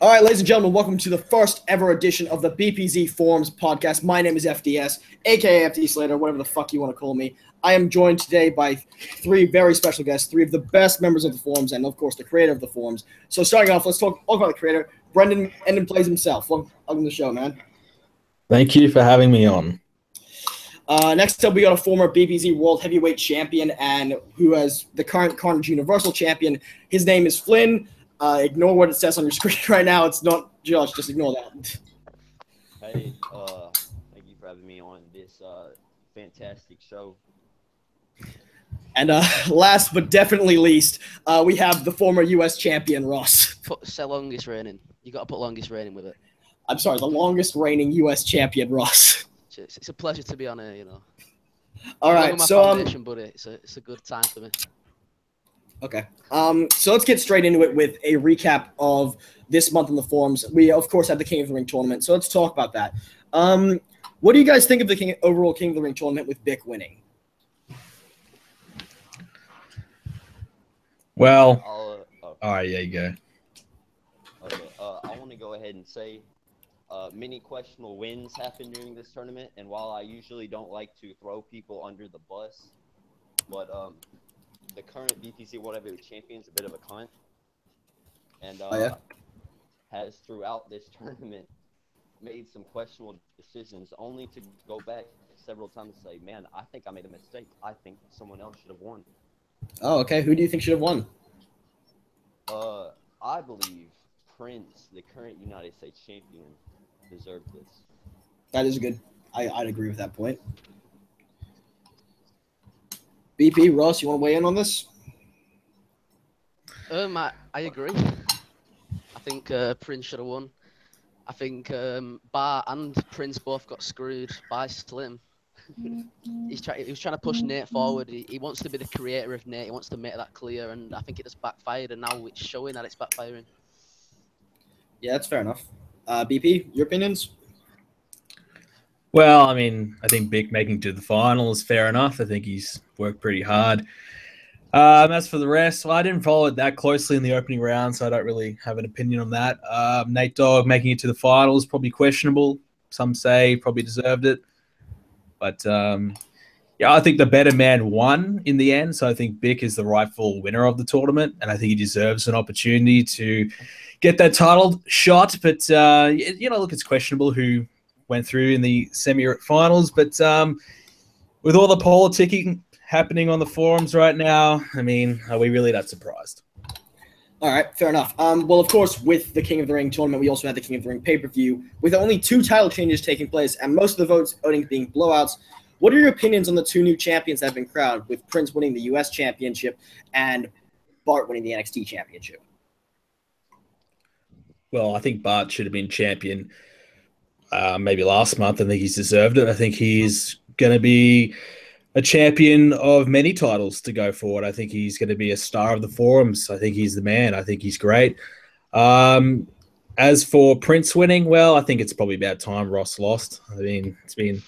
All right, ladies and gentlemen, welcome to the first ever edition of the BPZ Forums Podcast. My name is FDS, aka FD Slater, whatever the fuck you want to call me. I am joined today by three very special guests, three of the best members of the forums, and of course the creator of the forums. So starting off, let's talk all about the creator, Brendenplayz himself. Welcome to the show, man. Thank you for having me on. Next up, we got a former BPZ World Heavyweight Champion and who has the current Carnage Universal Champion. His name is Flynn. Ignore what it says on your screen right now. It's not Josh. Just ignore that. Hey, thank you for having me on this fantastic show. And last but definitely least, we have the former U.S. champion, Ross. Say longest reigning. You got to put longest reigning with it. I'm sorry, the longest reigning U.S. champion, Ross. It's a pleasure to be on here, you know. All right, so buddy. It's a good time for me. Okay. So let's get straight into it with a recap of this month in the forums. We, of course, had the King of the Ring tournament, so let's talk about that. What do you guys think of the overall King of the Ring tournament with Bick winning? Well, all right, yeah, you go. Okay, I want to go ahead and say many questionable wins happened during this tournament, and while I usually don't like to throw people under the bus, but the current BPZ World Heavyweight Champion is a bit of a cunt, and has throughout this tournament made some questionable decisions, only to go back several times and say, man, I think I made a mistake. I think someone else should have won. Oh, okay. Who do you think should have won? I believe Prince, the current United States champion, deserved this. That is good. I'd agree with that point. BP, Ross, you want to weigh in on this? I agree. I think Prince should have won. I think Bar and Prince both got screwed by Slim. He was trying to push Nate forward. He wants to be the creator of Nate. He wants to make that clear, and I think it just backfired, and now it's showing that it's backfiring. Yeah, that's fair enough. BP, your opinions? Well, I mean, I think Bick making it to the final is fair enough. I think he's worked pretty hard. As for the rest, well, I didn't follow it that closely in the opening round, so I don't really have an opinion on that. Nate Dogg making it to the finals, probably questionable. Some say probably deserved it. But, yeah, I think the better man won in the end, so I think Bick is the rightful winner of the tournament, and I think he deserves an opportunity to get that title shot. But, you know, look, it's questionable who went through in the semi-finals, but with all the politicking happening on the forums right now, I mean, are we really that surprised? All right, fair enough. Well, of course, with the King of the Ring tournament, we also had the King of the Ring pay-per-view, with only 2 title changes taking place and most of the voting being blowouts. What are your opinions on the 2 new champions that have been crowned, with Prince winning the U.S. Championship and Bart winning the NXT Championship? Well, I think Bart should have been champion maybe last month. I think he's deserved it. I think he's going to be a champion of many titles to go forward. I think he's going to be a star of the forums. I think he's the man. I think he's great. As for Prince winning, well, I think it's probably about time Ross lost. I mean, it's been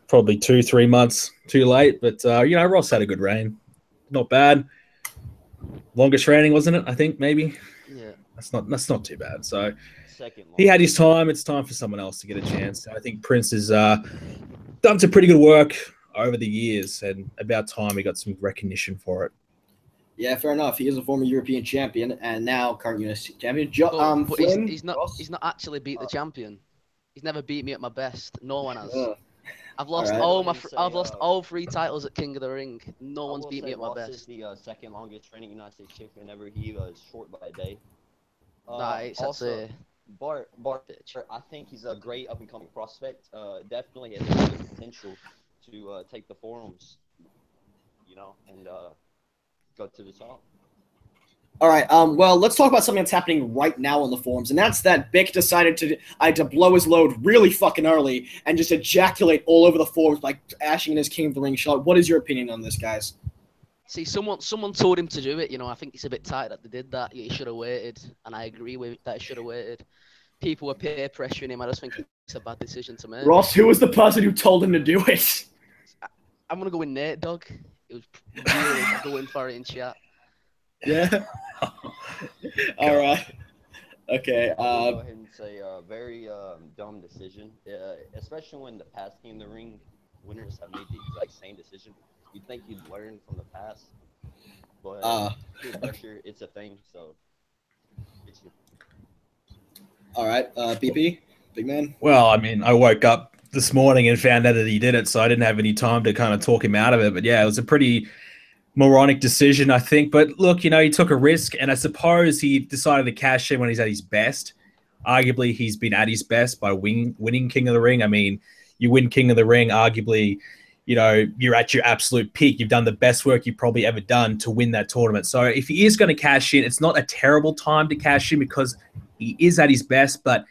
probably 2-3 months too late, but, you know, Ross had a good reign. Not bad. Longest reigning, wasn't it? I think maybe. Yeah. That's not too bad. So he had his time. It's time for someone else to get a chance. I think Prince has done some pretty good work over the years, and about time he got some recognition for it. Yeah, fair enough. He is a former European champion and now current US champion. But Flynn, he's not actually beat the champion. He's never beat me at my best. No one has. I've lost I've lost all 3 titles at King of the Ring. No one's beat me at my best. Ross is the second longest reigning United States champion ever. He was short by a day. Also, Bart, I think he's a great up-and-coming prospect. Definitely has a good potential to take the forums, you know, and go to the top. All right. Well, let's talk about something that's happening right now on the forums, and that's that Bick decided to blow his load really fucking early and just ejaculate all over the forums by ashing in his King of the Ring shot. What is your opinion on this, guys? See, someone told him to do it. You know, I think it's a bit tight that they did that. He should have waited, and I agree with that. He should have waited. People were peer pressuring him. I just think it's a bad decision to make. Ross, who was the person who told him to do it? I'm gonna go with Nate Dogg. It was really going for it in chat. Yeah. All right. Okay. I'll go ahead and say very dumb decision, especially when the past King of the Ring winners have made the exact same decision. You'd think you'd learn from the past, but peer pressure, it's a thing. So, it's you. All right. BP, big man. Well, I mean, I woke up this morning and found out that he did it, so I didn't have any time to kind of talk him out of it. But yeah, it was a pretty moronic decision, I think. But look, you know, he took a risk, and I suppose he decided to cash in when he's at his best. Arguably, he's been at his best by winning King of the Ring. I mean, you win King of the Ring, arguably, you know, you're at your absolute peak. You've done the best work you've probably ever done to win that tournament. So if he is going to cash in, it's not a terrible time to cash in because he is at his best. But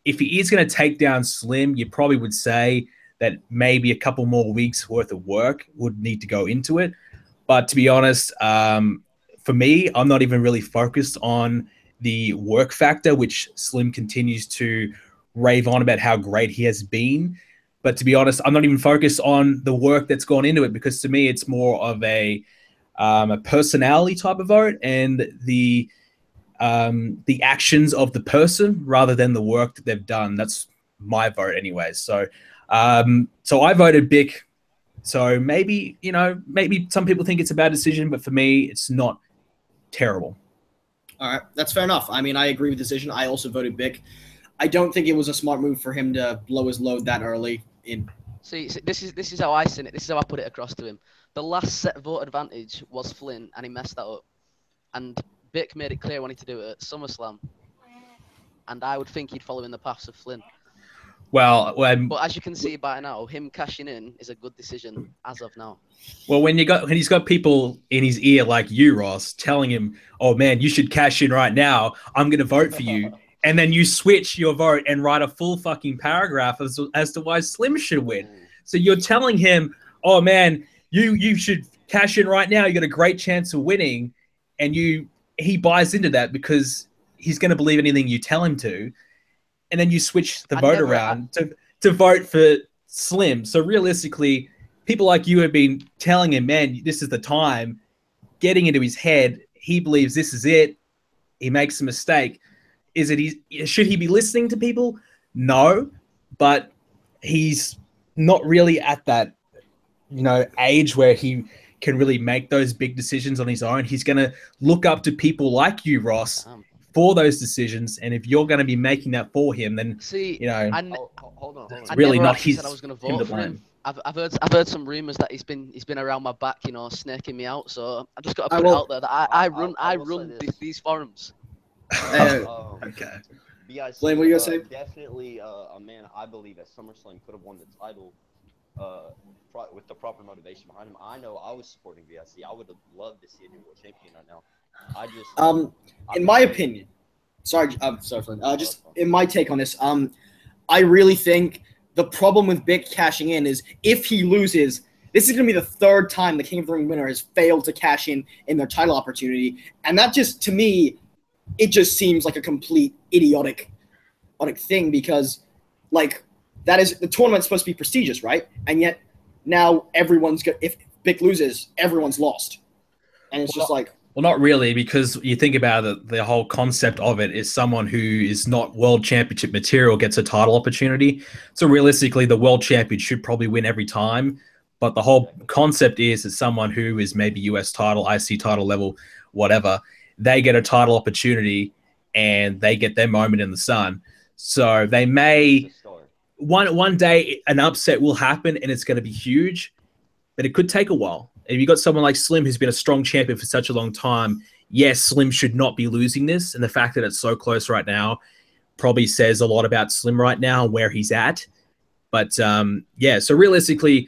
if he is going to take down Slim, you probably would say that maybe a couple more weeks worth of work would need to go into it. But to be honest, for me, I'm not even really focused on the work factor, which Slim continues to rave on about how great he has been. But to be honest, I'm not even focused on the work that's gone into it because to me, it's more of a personality type of vote and the actions of the person rather than the work that they've done. That's my vote anyway. So I voted Bick. So maybe, you know, maybe some people think it's a bad decision, but for me, it's not terrible. All right, that's fair enough. I mean, I agree with the decision. I also voted Bick. I don't think it was a smart move for him to blow his load that early. See, this is how I seen it. This is how I put it across to him. The last set vote advantage was Flynn, and he messed that up. And Bick made it clear he wanted to do it at SummerSlam. And I would think he'd follow in the paths of Flynn. Well, but as you can see by now, him cashing in is a good decision as of now. Well, when he's got people in his ear like you, Ross, telling him, "Oh man, you should cash in right now. I'm going to vote for you," and then you switch your vote and write a full fucking paragraph as to why Slim should win. So you're telling him, "Oh man, you should cash in right now. You got a great chance of winning," and he buys into that because he's going to believe anything you tell him to. And then you switch the vote around to vote for Slim. So realistically, people like you have been telling him, man, this is the time, getting into his head. He believes this is it. He makes a mistake. Should he be listening to people? No, but he's not really at that, you know, age where he can really make those big decisions on his own. He's going to look up to people like you, Ross, for those decisions, and if you're going to be making that for him, then you know, hold on. It's really not his. Said I was going to vote for him. I've heard some rumors that he's been around my back, you know, snaking me out. So I just got to put it out there that I run these forums. Okay. BIC, Flynn, what are you gonna say? Definitely a man I believe at SummerSlam could have won the title with the proper motivation behind him. I know I was supporting BIC. I would have loved to see a new world champion right now. In my opinion, sorry, Flynn. Just in my take on this, I really think the problem with Bick cashing in is if he loses, this is going to be the third time the King of the Ring winner has failed to cash in their title opportunity, and that just, to me, it just seems like a complete idiotic thing because, like, that is the tournament's supposed to be prestigious, right? And yet now if Bick loses, everyone's lost, and it's just like. Well, not really, because you think about it, the whole concept of it is someone who is not world championship material gets a title opportunity. So realistically, the world champion should probably win every time. But the whole concept is that someone who is maybe US title, IC title level, whatever, they get a title opportunity and they get their moment in the sun. So they may, one day an upset will happen and it's going to be huge, but it could take a while. If you got someone like Slim who's been a strong champion for such a long time, yes, Slim should not be losing this. And the fact that it's so close right now probably says a lot about Slim right now and where he's at. But yeah, so realistically,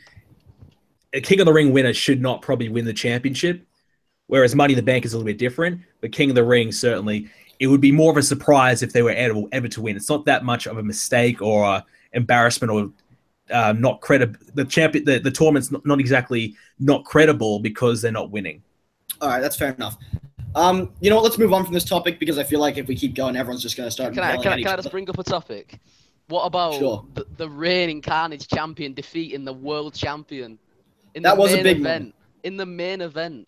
a King of the Ring winner should not probably win the championship, whereas Money in the Bank is a little bit different. But King of the Ring, certainly, it would be more of a surprise if they were ever to win. It's not that much of a mistake or embarrassment or not credible. The champion, the tournament's not exactly not credible because they're not winning. All right, that's fair enough. You know what? Let's move on from this topic because I feel like if we keep going, everyone's just going to start. Can I just bring up a topic? What about the reigning Carnage champion defeating the world champion in that the was main a big event? moment. In the main event,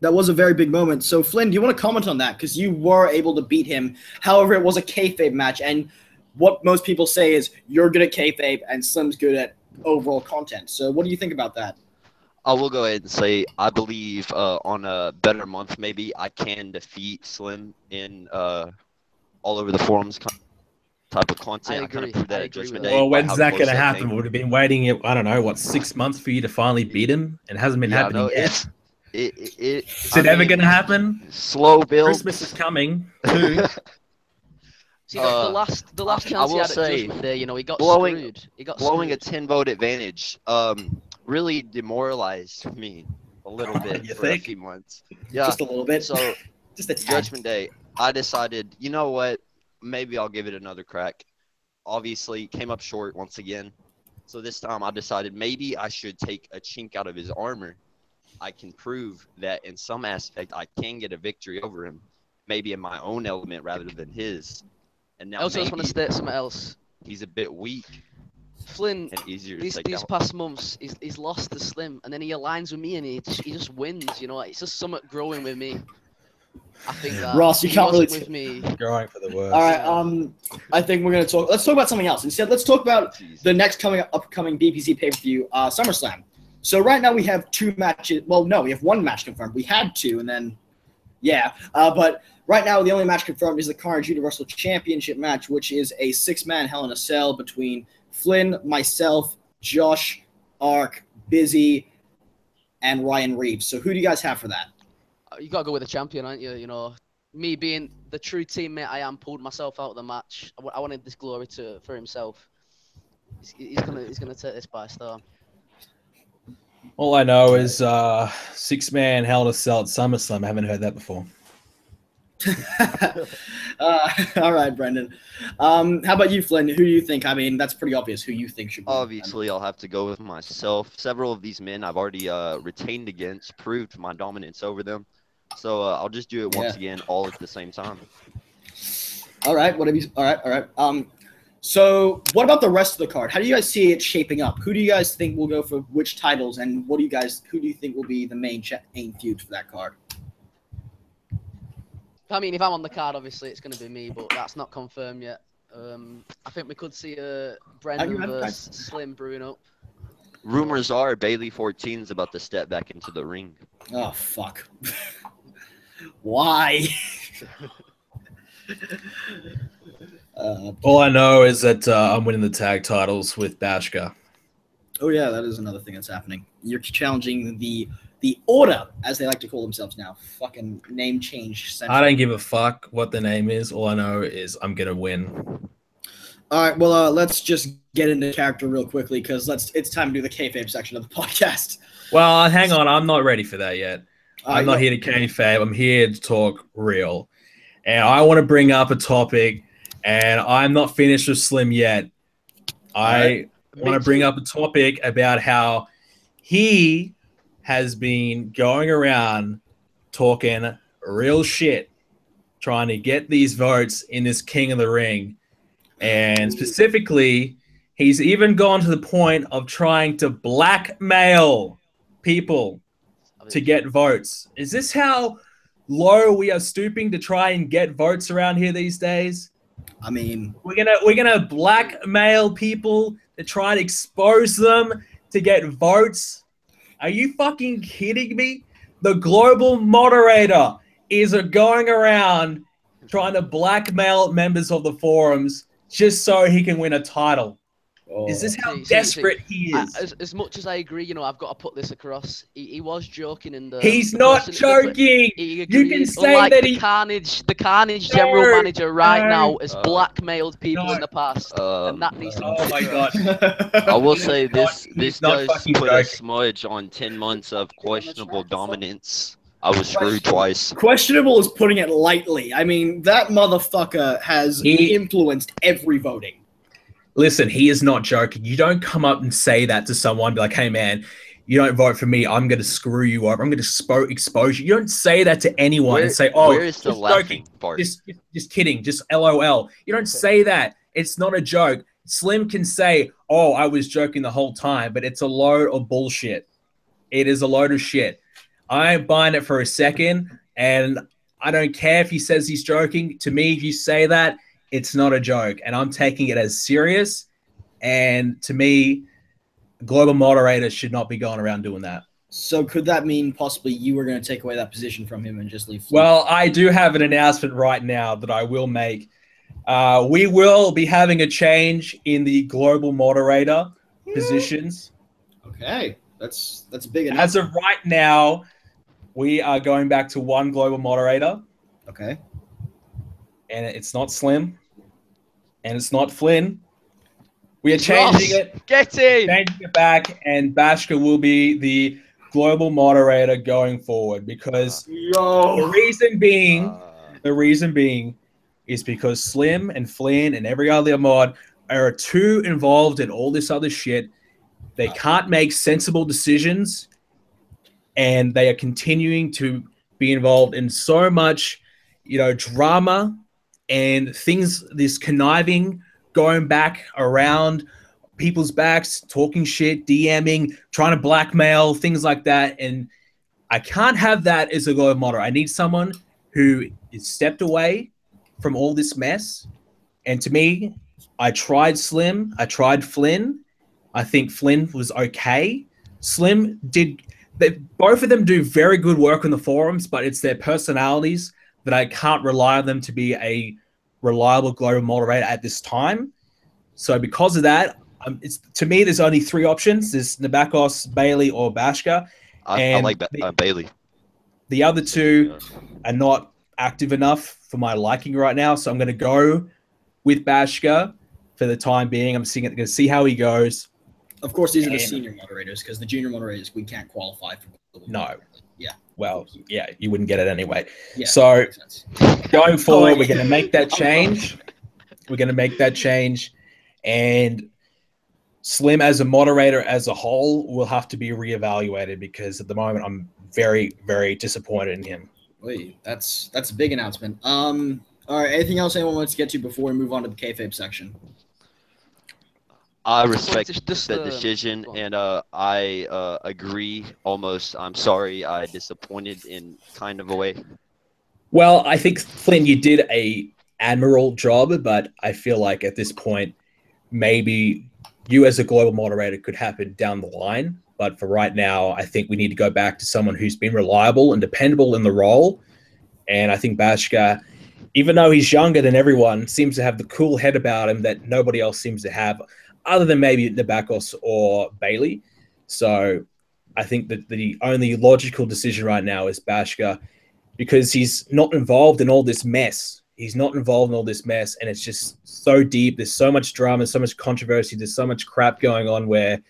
That was a very big moment. So, Flynn, do you want to comment on that? Because you were able to beat him. However, it was a kayfabe match, and what most people say is you're good at kayfabe and Slim's good at overall content. So, what do you think about that? I will go ahead and say I believe on a better month maybe I can defeat Slim in all over the forums type of content. I I kind agree. of proved that I at agree Judgment with Day. that. Well, by when's how that close going to happen? came. Would have been waiting, I don't know, what, 6 months for you to finally beat him? It hasn't been happening yet. Is it ever going to happen? Slow build. Christmas is coming too. See, the last chance he had at Judgment Day, he got screwed. He got blowing screwed. a 10-vote advantage really demoralized me a little bit You for a think? few months. Yeah. Just a little bit. So Just a tad. Judgment Day, I decided, you know what? Maybe I'll give it another crack. Obviously, came up short once again. So this time I decided maybe I should take a chink out of his armor. I can prove that in some aspect I can get a victory over him, maybe in my own element rather than his. And now I also just want to maybe state something else. he's a bit weak Flynn, and easier to these take out. past months, he's lost to Slim, and then he aligns with me, and he just wins. It's just something growing with me. I think that Ross, you he can't wasn't really with me. Going for the worst. All right. I think we're gonna talk. Let's talk about something else instead. Let's talk about Jeez. the next upcoming BPZ pay-per-view, SummerSlam. So right now we have 2 matches. Well, no, we have 1 match confirmed. We had 2, and then but right now the only match confirmed is the Carnage Universal Championship match, which is a 6-man Hell in a Cell between Flynn, myself, Josh, Ark, Busy, and Ryan Reeves. So who do you guys have for that? You gotta go with the champion, aren't you? Me being the true teammate I am, pulled myself out of the match. I wanted this glory for himself. He's gonna take this by storm. All I know is 6-man Hell in a Cell at SummerSlam. I haven't heard that before. All right, Brendan. How about you, Flynn? Who do you think? I mean, that's pretty obvious who you think should be. Obviously, I'll have to go with myself. Several of these men I've already retained against, proved my dominance over them. So I'll just do it once again, all at the same time. All right. All right. So what about the rest of the card? How do you guys see it shaping up? Who do you guys think will go for which titles, and who do you think will be the main feud for that card? I mean, if I'm on the card, obviously it's going to be me, but that's not confirmed yet. I think we could see Brendan versus Slim brewing up. Rumors are Bailey 14 is about to step back into the ring. Oh, fuck. Why? All I know is that I'm winning the tag titles with Bashka. Oh, yeah, that is another thing that's happening. You're challenging the Order, as they like to call themselves now. Fucking name change. I don't give a fuck what the name is. All I know is I'm going to win. All right, well, let's just get into character real quickly because it's time to do the kayfabe section of the podcast. Well, hang on. I'm not ready for that yet. I'm not here to kayfabe. I'm here to talk real. And I want to bring up a topic, and I'm not finished with Slim yet. I want to bring up a topic about how he has been going around talking real shit, trying to get these votes in this King of the Ring. And specifically, he's even gone to the point of trying to blackmail people to get votes. Is this how low we are stooping to try and get votes around here these days? I mean, we're gonna blackmail people to try and expose them to get votes. Are you fucking kidding me? The global moderator is going around trying to blackmail members of the forums just so he can win a title. Is this how desperate he is? As much as I agree, I've got to put this across. He was joking in the. He's not joking. You can say that the Carnage general manager right now has blackmailed people in the past, and that needs to. Oh my god! I will say this does put a smudge on 10 months of questionable dominance. I was screwed twice. Questionable is putting it lightly. I mean, that motherfucker has influenced every voting. Listen, he is not joking. You don't come up and say that to someone, be like, hey, man, you don't vote for me, I'm going to screw you over. I'm going to expose you. You don't say that to anyone and say, oh, where is the laughing part? Just kidding. Just LOL. You don't say that. It's not a joke. Slim can say, oh, I was joking the whole time, but it's a load of bullshit. It is a load of shit. I ain't buying it for a second, and I don't care if he says he's joking. To me, if you say that, it's not a joke, and I'm taking it as serious. And to me, global moderators should not be going around doing that. So could that mean possibly you were going to take away that position from him and just leave? Well, I do have an announcement right now that I will make. We will be having a change in the global moderator positions. Okay, that's a big announcement. As of right now, we are going back to one global moderator. Okay. And it's not Slim. And it's not Flynn. We are changing it. Get in! Changing it back, and Bashka will be the global moderator going forward because the reason being is because Slim and Flynn and every other mod are too involved in all this other shit. They can't make sensible decisions, and they are continuing to be involved in so much, drama and things, this conniving, going back around people's backs, talking shit, DMing, trying to blackmail, things like that. And I can't have that as a global moderator. I need someone who is stepped away from all this mess. And to me, I tried Slim, I tried Flynn. I think Flynn was okay. Slim did, both of them do very good work on the forums, but it's their personalities that I can't rely on them to be a reliable global moderator at this time. So because of that, to me, there's only three options. There's Nabakos, Bailey, or Bashka. I like Bailey. The other two are not active enough for my liking right now, so I'm going to go with Bashka for the time being. I'm going to see how he goes. Of course, these are the senior moderators, because the junior moderators, we can't qualify for. No. Yeah. Well, yeah, you wouldn't get it anyway. Yeah, so going forward, we're going to make that change. We're going to make that change. And Slim as a moderator as a whole will have to be reevaluated because at the moment I'm very, very disappointed in him. Wait, that's a big announcement. All right, anything else anyone wants to get to before we move on to the kayfabe section? I respect that decision, and I agree almost. I'm sorry I disappointed in kind of a way. Well, I think, Flynn, you did a admirable job, but I feel like at this point, maybe you as a global moderator could happen down the line. But for right now, I think we need to go back to someone who's been reliable and dependable in the role. And I think Bashka, even though he's younger than everyone, seems to have the cool head about him that nobody else seems to have, other than maybe Nabakos or Bailey. So I think that the only logical decision right now is Bashka because he's not involved in all this mess. He's not involved in all this mess, and it's just so deep. There's so much drama, so much controversy. There's so much crap going on where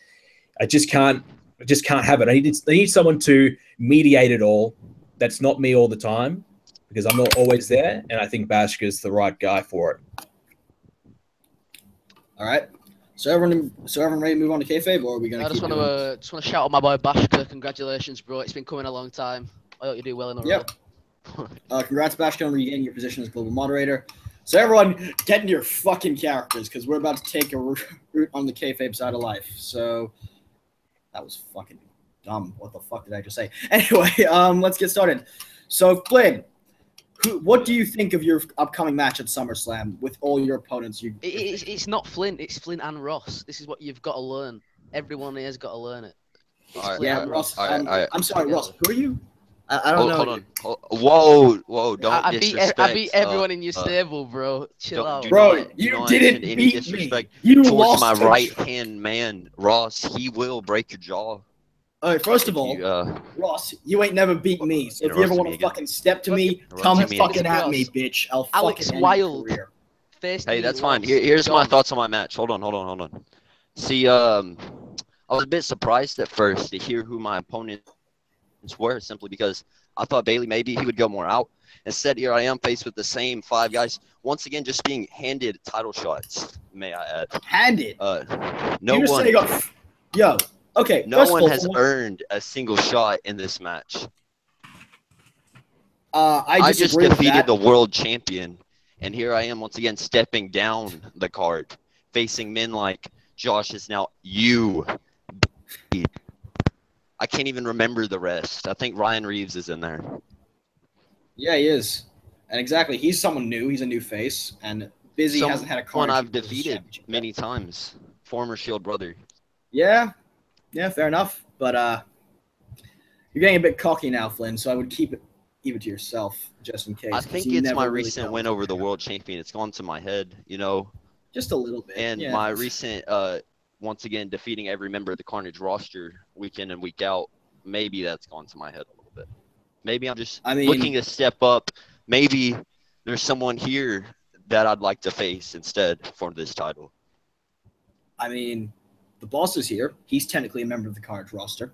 I just can't have it. I need someone to mediate it all. That's not me all the time because I'm not always there, and I think Bashka is the right guy for it. All right. So everyone ready to move on to kayfabe, or are we gonna? I just want to shout out my boy Bashka. Congratulations, bro. It's been coming a long time. I hope you do well in the role. Congrats, Bashka, on regaining your position as global moderator. So everyone, get into your fucking characters because we're about to take a route on the kayfabe side of life. So that was fucking dumb. What the fuck did I just say? Anyway, let's get started. So Flynn, what do you think of your upcoming match at SummerSlam with all your opponents? It's not Flynn. It's Flynn and Ross. This is what you've got to learn. Everyone here's got to learn it. Ross. I'm sorry, Ross. Who are you? I don't know. Hold on. Whoa! Don't disrespect. I beat everyone in your stable, bro. Chill out. Bro, you didn't beat me. You lost my right-hand man, Ross. He will break your jaw. All right, first of all, Ross, you ain't never beat me. So if you ever want to fucking step to me, come fucking at me, bitch. I'll Alex fucking Wild. Hey, that's fine. Here's my thoughts on my match. Hold on. See, I was a bit surprised at first to hear who my opponents were, simply because I thought Bailey maybe he would go more out. Instead, here I am faced with the same 5 guys once again, just being handed title shots. May I add? Handed. No one. Yo. Okay. No one has earned a single shot in this match. I just defeated the world champion, and here I am once again stepping down the card, facing men like Josh is now you. I can't even remember the rest. I think Ryan Reeves is in there. Yeah, he is. And exactly, he's someone new. He's a new face, and Busy hasn't had a card. One I've defeated many times. Former Shield brother. Yeah, fair enough. But you're getting a bit cocky now, Flynn. So I would keep it to yourself, just in case. I think it's my recent win over the world champion. It's gone to my head, Just a little bit. And my recent, once again, defeating every member of the Carnage roster week in and week out. Maybe that's gone to my head a little bit. Maybe I'm just looking to step up. Maybe there's someone here that I'd like to face instead for this title. I mean, the boss is here. He's technically a member of the Carnage roster.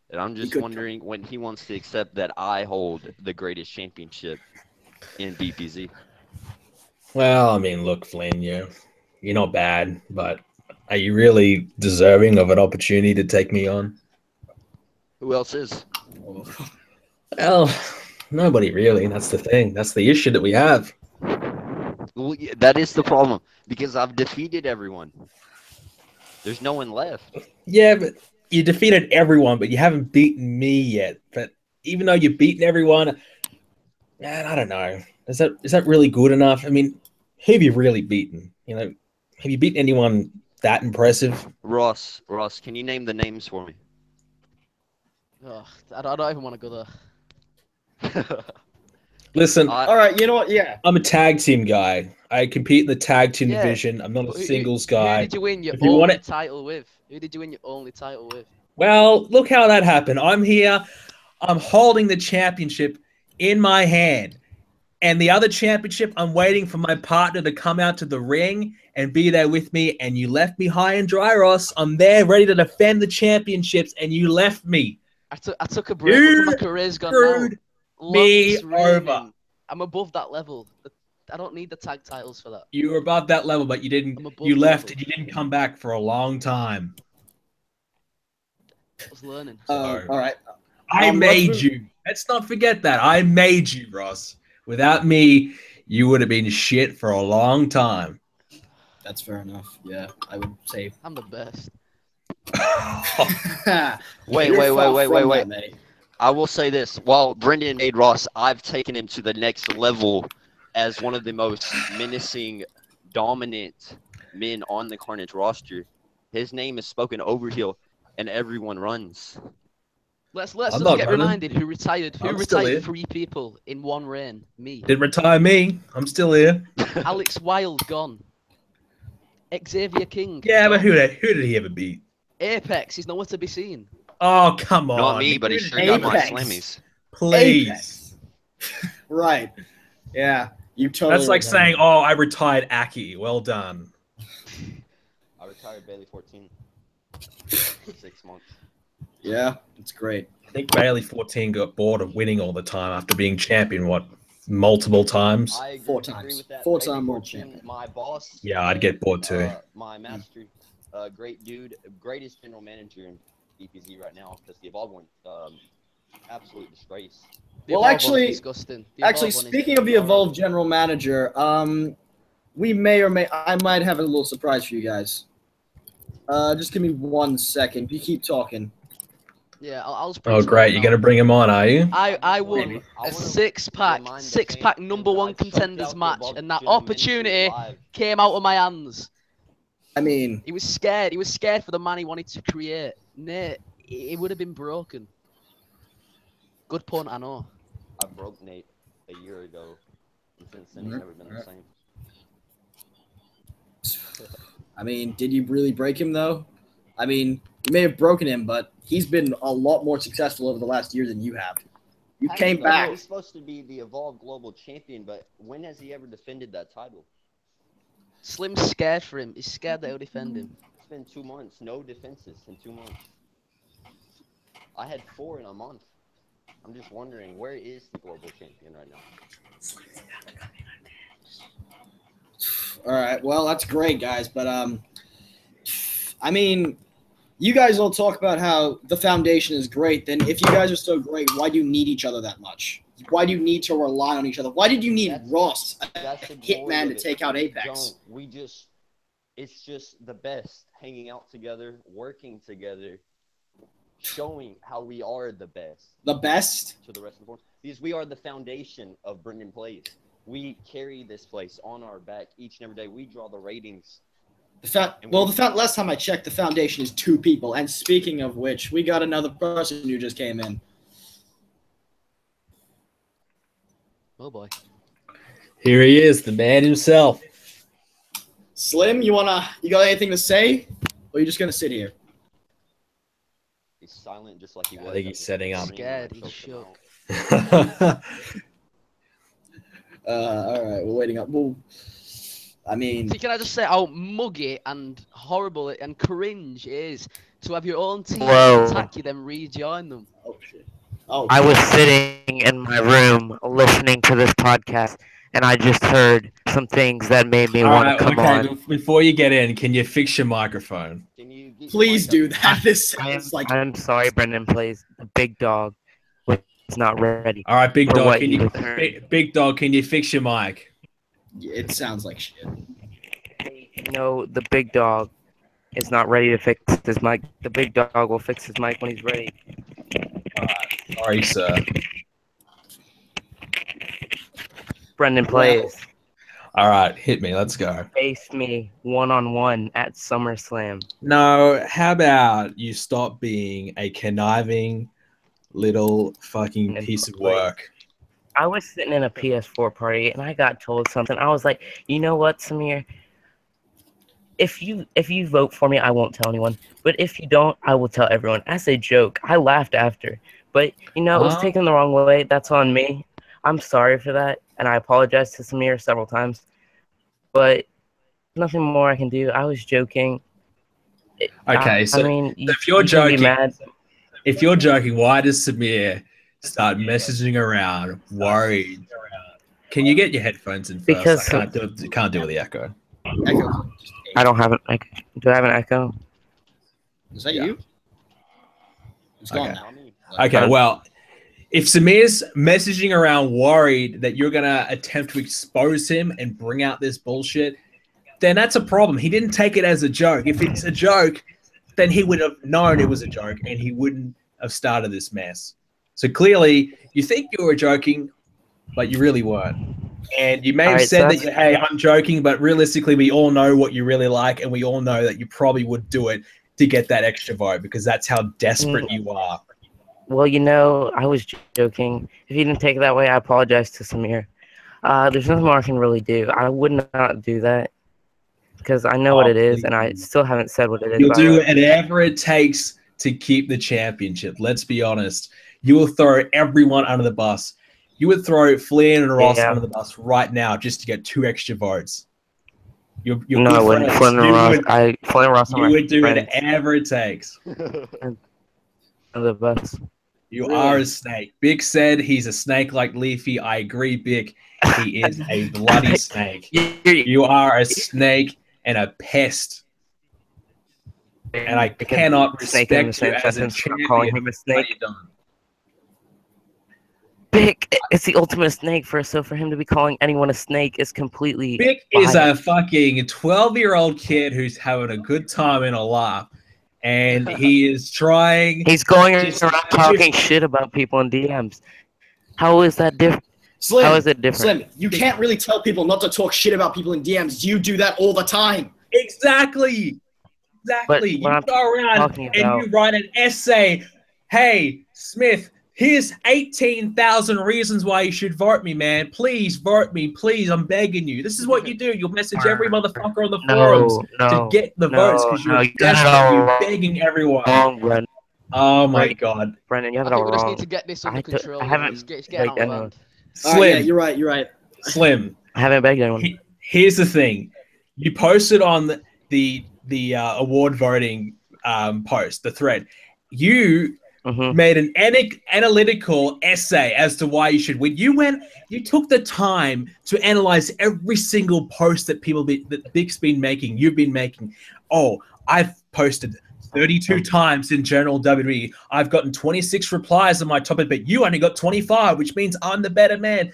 And I'm just wondering when he wants to accept that I hold the greatest championship in BPZ. Well, I mean, look, Flynn, you're not bad, but are you really deserving of an opportunity to take me on? Who else is? Well, nobody really. That's the thing. That's the issue that we have. Well, yeah, that is the problem because I've defeated everyone. There's no one left. Yeah, but you defeated everyone, but you haven't beaten me yet. But even though you've beaten everyone, man, I don't know. Is that really good enough? I mean, who have you really beaten? Have you beaten anyone that impressive? Ross, can you name the names for me? Oh, I don't even want to go there. Listen, all right, you know what? Yeah, I'm a tag team guy. I compete in the tag team division. I'm not a singles guy. Who did you win your only title with? Who did you win your only title with? Well, look how that happened. I'm here. I'm holding the championship in my hand. And the other championship, I'm waiting for my partner to come out to the ring and be there with me. And you left me high and dry, Ross. I'm there ready to defend the championships, and you left me. I took a break. My career's gone now. Me over. I'm above that level. I don't need the tag titles for that. You were above that level, but you didn't. You left and you didn't come back for a long time. I was learning. All right. I made you. Let's not forget that. I made you, Ross. Without me, you would have been shit for a long time. That's fair enough. Yeah, I would say. I'm the best. Wait. I will say this. While Brendan made Ross, I've taken him to the next level as one of the most menacing, dominant men on the Carnage roster. His name is spoken over here, and everyone runs. Let's just get reminded who retired. Who retired 3 people in one reign? Me. Didn't retire me. I'm still here. Alex Wilde gone. Xavier King. Yeah, gone. but who did he ever beat? Apex. He's nowhere to be seen. Oh, come on. Not me, but he sure got my slammies. Please. Right. Yeah. You totally. That's like saying, "Oh, I retired Aki." Well done. I retired Bailey 14 for 6 months. Yeah, it's great. I think Bailey 14 got bored of winning all the time after being champion, multiple times? 4 times. 4-time world champion. My boss. Yeah, I'd get bored too. My master, great dude, greatest general manager in BPZ right now because the Evolve one, absolute disgrace. Well, actually, speaking of the Evolve general manager, we I might have a little surprise for you guys. Just give me 1 second. You keep talking. Yeah, I'll just. Oh, great! You're gonna bring him on, are you? I won a 6-pack #1 contenders match, and that opportunity came out of my hands. I mean, he was scared. He was scared for the man he wanted to create. Nate, it would have been broken. Good pun, I know. I broke Nate a year ago, and since then he's never been the same. I mean, did you really break him though? I mean, you may have broken him, but he's been a lot more successful over the last year than you have. You came back. He's supposed to be the Evolve Global Champion, but when has he ever defended that title? Slim's scared for him. He's scared that he'll defend him. It's been 2 months. No defenses in 2 months. I had 4 in a month. I'm just wondering, where is the Global Champion right now? All right. Well, that's great, guys. But, I mean, you guys all talk about how the foundation is great. Then if you guys are so great, why do you need each other that much? Why do you need to rely on each other? Why did you need Ross, a hitman, to take out Apex? It's just the best, hanging out together, working together. showing how we are the best. The best? To the rest of the forums. Because we are the foundation of Brendenplayz. We carry this place on our back each and every day. We draw the ratings. Last time I checked, the foundation is 2 people. And speaking of which, we got another person who just came in. Oh boy. Here he is, the man himself. Slim, you got anything to say? Or are you just gonna sit here? He's silent just like he was. I think he's setting up. Scared, he's shook. All right, we're waiting up. Well, I mean, See, can I just say how muggy and horrible and cringe it is to have your own team Whoa. attack you, then rejoin them? oh shit. Oh, I was sitting in my room listening to this podcast, and I just heard some things that made me All want right, to come okay, on. before you get in, can you fix your microphone? Can you get please your do mic that. This I sounds like am sorry, Brendenplayz. The big dog was not ready. All right, big For dog, what can you you heard. big dog, can you fix your mic? it sounds like shit. No, the big dog is not ready to fix his mic. The big dog will fix his mic when he's ready. Sorry, sir. Brendenplayz All right, hit me. Let's go. faced me one-on-one at SummerSlam. No, how about you stop being a conniving little fucking piece of work? I was sitting in a PS4 party and I got told something. I was like, you know what, Samir? If you vote for me, I won't tell anyone. But if you don't, I will tell everyone. As a joke, I laughed after. But, it was taken the wrong way. That's on me. I'm sorry for that. And I apologize to Samir several times. But nothing more I can do. I was joking. Okay, so if you're you can be joking, mad. if you're joking, why does Samir start messaging around, worried? Can you get your headphones in first? Because- I can't do it with the echo. Echo. I don't have an echo. Do I have an echo? Is that Yeah. you? It's gone Okay. now. Okay, well, if Samir's messaging around worried that you're going to attempt to expose him and bring out this bullshit, then that's a problem. He didn't take it as a joke. If it's a joke, then he would have known it was a joke and he wouldn't have started this mess. So clearly, you think you were joking, but you really weren't. And you may have Alright, said so that, hey, I'm joking, but realistically, we all know what you really like, and we all know that you probably would do it to get that extra vote because that's how desperate you are. Well, I was joking. If you didn't take it that way, I apologize to Samir. There's nothing more I can really do. I would not do that because I know what it is, and I still haven't said what it is. You'll by the do way. whatever it takes to keep the championship. Let's be honest. You will throw everyone under the bus. You would throw Flynn and Ross Yeah. under the bus right now just to get 2 extra votes. You're No, I good wouldn't. friends. Flynn and Ross. Flynn and Ross are You my would do friends. whatever it takes. They're the best. You Really? are a snake. Big said he's a snake like Leafy. I agree, Big. He is a bloody snake. You are a snake and a pest. And I cannot Snake in the respect you same as a sentence. Stop champion. calling him a No, snake. you don't. Big, it's the ultimate snake so for him to be calling anyone a snake is completely Vic is a biased. fucking 12-year-old kid who's having a good time and a laugh. And he is trying. He's going Just- around talking shit about people in DMs. How is that different? Slim, How is it different? Slim, you can't really tell people not to talk shit about people in DMs. You do that all the time. Exactly. But You what I'm go around talking and about- you write an essay. Hey, Smith, here's 18,000 reasons why you should vote me, man. Please vote me. Please, I'm begging you. This is what you do. You'll message every motherfucker on the forums to get the votes because you're you got it desperate. all You're wrong. begging everyone. Brendan. Oh my Right. God. Brendan, you have I it all think we just wrong. need to get this under I control. haven't It's getting out of begged hand. All right, yeah, Slim, you're right. Slim. I haven't begged anyone. Here's the thing. You posted on the award voting post, the thread. You Mhm. made an analytical essay as to why you should win. You took the time to analyze every single post that that Big's been making, you've been making. Oh, I've posted 32 times in general WWE. I've gotten 26 replies on my topic, but you only got 25, which means I'm the better man.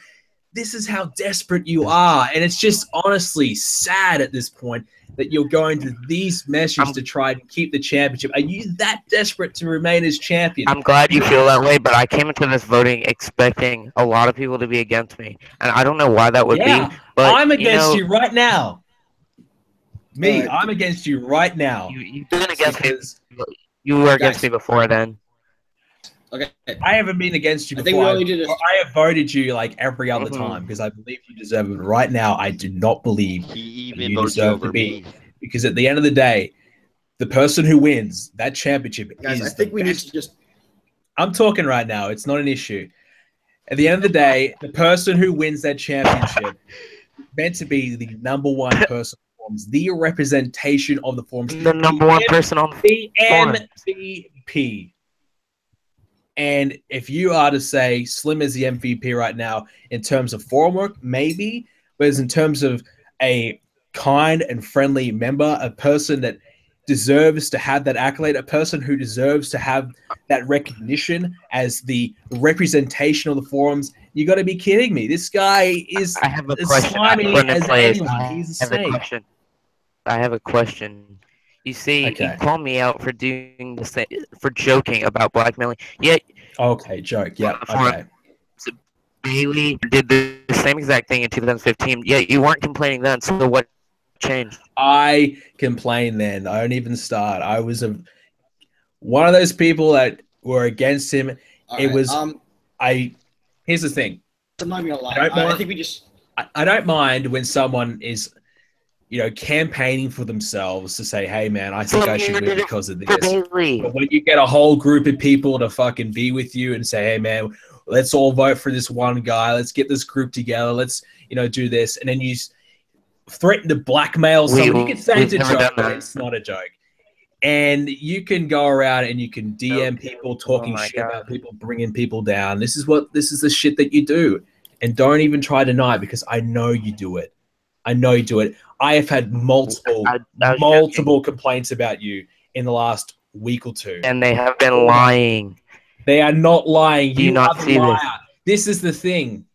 This is how desperate you are. And it's just honestly sad at this point that you're going to these measures to try to keep the championship? Are you that desperate to remain as champion? I'm glad you feel that way, but I came into this voting expecting a lot of people to be against me, and I don't know why that would be. But I'm against you right now. Alright. I'm against you right now. You've been against me. Because You were against me before then. Okay. I haven't been against you I before. think we only did this. I have voted you like every other Mhm. time because I believe you deserve it. Right now, I do not believe He even you voted deserve over to be. me. Because at the end of the day, the person who wins that championship Guys, is I think the we need best. to just. I'm talking right now. It's not an issue. At the end of the day, the person who wins that championship meant to be the number one person on the forums, the representation of the forums, The number one person on the forum. MVP. And if you are to say Slim is the MVP right now in terms of forum work, maybe, but in terms of a kind and friendly member, a person that deserves to have that accolade, a person who deserves to have that recognition as the representation of the forums, you got to be kidding me. This guy is I have a as question. slimy as Brendenplayz. anyone. He's a I have a snake. question. I have a question. You see, Okay. you call me out for doing the same, for joking about blackmailing. Yet Okay, joke. Yeah, Forum- okay. Bailey did the same exact thing in 2015. Yet you weren't complaining then. So what changed? I complained then. I don't even start. I was one of those people that were against him. Alright, Was here's the thing. I'm not gonna lie. I don't I mind- think we just. I don't mind when someone is, campaigning for themselves to say, hey man, I think I should win because of For this. Bailey. But when you get a whole group of people to fucking be with you and say, hey man, let's all vote for this one guy. Let's get this group together. Let's, do this. And then you threaten to blackmail someone. You can say it's a we've never joke, done but that. it's not a joke. And you can go around and you can DM people talking my shit God. about people, bringing people down. This is the shit that you do. And don't even try to deny it because I know you do it. I know you do it. I have had multiple I was complaints about you in the last week or two. And they have been lying. They are not lying. Do you not are the see this? liar. This is the thing.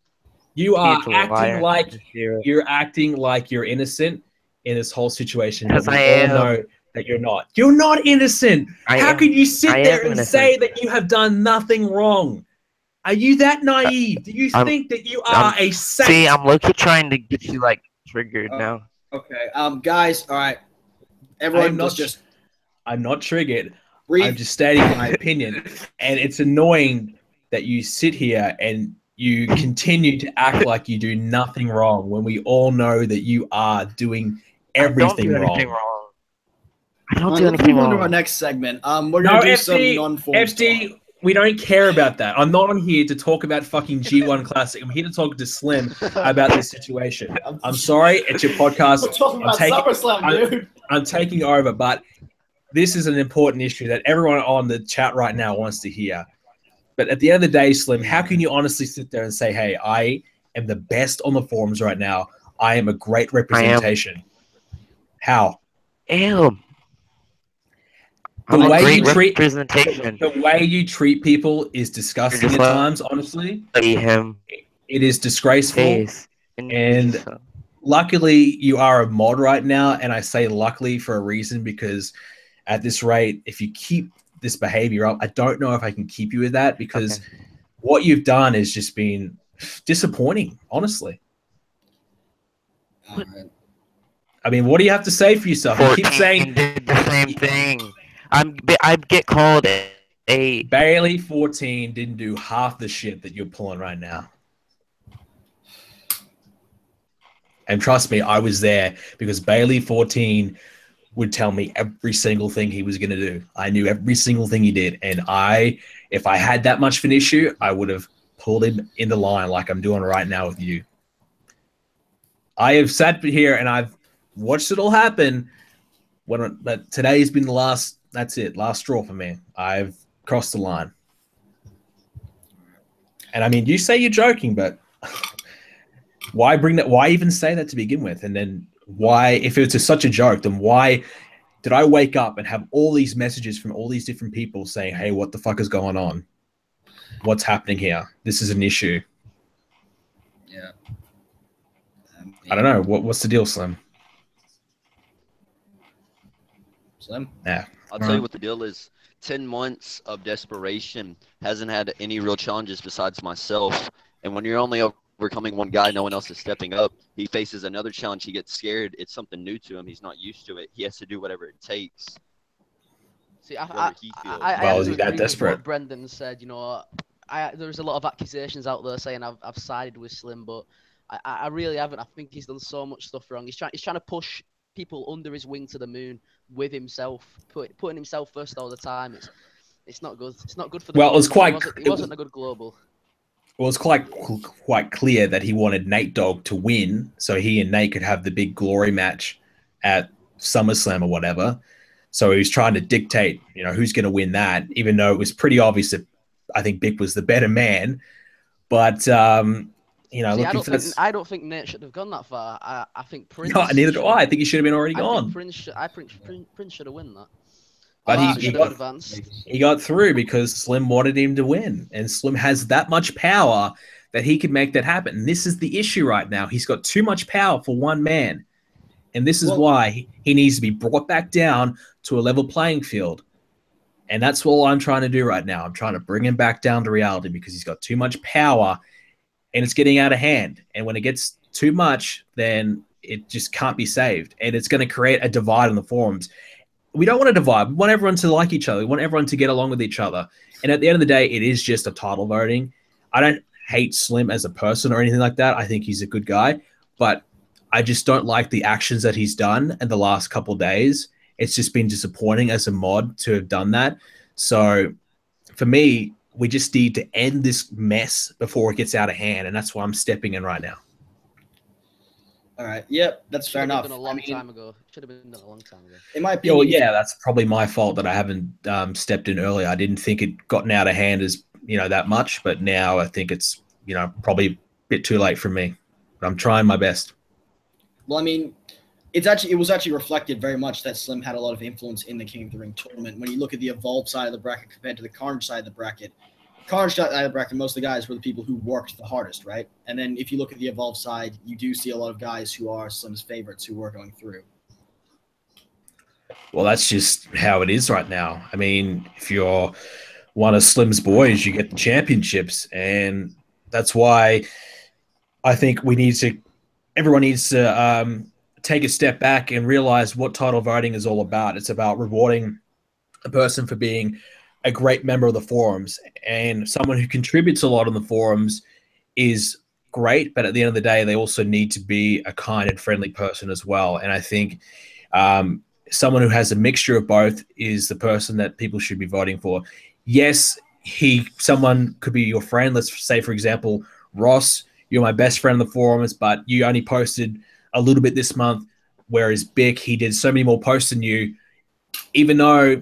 You are He's a acting liar. like Zero. you're acting like you're innocent in this whole situation. Because but we I all am. know that you're not. You're not innocent. How could you sit I there am and innocent. say that you have done nothing wrong? Are you that naive? Do you think that you are a saint? See, I'm low-key trying to get you like triggered now. Okay. Guys. All right. Everyone, just I'm not triggered. breathe. I'm just stating my opinion. And it's annoying that you sit here and you continue to act like you do nothing wrong when we all know that you are doing everything I don't do wrong. anything wrong. I don't Let's do anything move on to our wrong. next segment. We're gonna do some non-form FD, we don't care about that. I'm not on here to talk about fucking G1 Classic. I'm here to talk to Slim about this situation. I'm sorry, it's your podcast. We're talking about SummerSlam, dude. I'm taking over, but this is an important issue that everyone on the chat right now wants to hear. But at the end of the day, Slim, how can you honestly sit there and say, hey, I am the best on the forums right now. I am a great representation. How? Damn. The I'm a way great you treat representation. the way you treat people is disgusting You're at just times, honestly. See him It is disgraceful. face. And luckily, you are a mod right now, and I say luckily for a reason because at this rate, if you keep this behavior up, I don't know if I can keep you with that because what you've done has just been disappointing, honestly. All right. I mean, what do you have to say for yourself? You keep 14 saying did the same thing. I get called a Bailey 14 didn't do half the shit that you're pulling right now. And trust me, I was there because Bailey 14 would tell me every single thing he was going to do. I knew every single thing he did. And if I had that much of an issue, I would have pulled him in the line like I'm doing right now with you. I have sat here and I've watched it all happen. But today's been the last straw for me. I've crossed the line. And I mean, you say you're joking, but why bring that? Why even say that to begin with? And then why, if it's such a joke, then why did I wake up and have all these messages from all these different people saying, hey, what the fuck is going on? What's happening here? This is an issue. Yeah. I don't know. What's the deal, Slim? Slim. Yeah. I'll tell you what the deal is. 10 months of desperation, hasn't had any real challenges besides myself. And when you're only overcoming one guy, no one else is stepping up. He faces another challenge. He gets scared. It's something new to him. He's not used to it. He has to do whatever it takes. See, Whatever he feels. I Well, have is to he that agree with desperate? what Brendan said. You know, there's a lot of accusations out there saying I've sided with Slim, but I really haven't. I think he's done so much stuff wrong. He's trying to push people under his wing to the moon with himself, putting himself first all the time. It's not good. It's not good for the. Well, it was Forums. quite. He wasn't a good global. Well, it's quite clear that he wanted Nate Dogg to win, so he and Nate could have the big glory match at SummerSlam or whatever. So he was trying to dictate, who's going to win that, even though it was pretty obvious that I think Big was the better man. But See, I don't think Nate should have gone that far. I think Prince. No, neither do I. I think he should have been already I gone. think Prince should have won that. But he got through because Slim wanted him to win, and Slim has that much power that he could make that happen. And this is the issue right now. He's got too much power for one man, and this is why he needs to be brought back down to a level playing field. And that's all I'm trying to do right now. I'm trying to bring him back down to reality because he's got too much power, and it's getting out of hand. And when it gets too much, then it just can't be saved, and it's going to create a divide on the forums. We don't want to divide. We want everyone to like each other. We want everyone to get along with each other. And at the end of the day, it is just a title voting. I don't hate Slim as a person or anything like that. I think he's a good guy. But I just don't like the actions that he's done in the last couple of days. It's just been disappointing as a mod to have done that. So for me, we just need to end this mess before it gets out of hand. And that's why I'm stepping in right now. All right. Yep, that's fair enough. Done a long time ago. Should have been done a long time ago. In my Yeah, opinion, well, yeah, that's probably my fault that I haven't stepped in earlier. I didn't think it gotten out of hand as that much, but now I think it's probably a bit too late for me. But I'm trying my best. Well, I mean, it was actually reflected very much that Slim had a lot of influence in the King of the Ring tournament. When you look at the Evolve side of the bracket compared to the Carnage side of the bracket, most of the guys were the people who worked the hardest, right? And then if you look at the Evolve side, you do see a lot of guys who are Slim's favorites who are going through. Well, that's just how it is right now. I mean, if you're one of Slim's boys, you get the championships. And that's why I think everyone needs to take a step back and realize what title voting is all about. It's about rewarding a person for being a great member of the forums, and someone who contributes a lot on the forums is great, but at the end of the day, they also need to be a kind and friendly person as well. And I think someone who has a mixture of both is the person that people should be voting for. Yes, someone could be your friend. Let's say, for example, Ross, you're my best friend in the forums, but you only posted a little bit this month, whereas Bick, he did so many more posts than you. Even though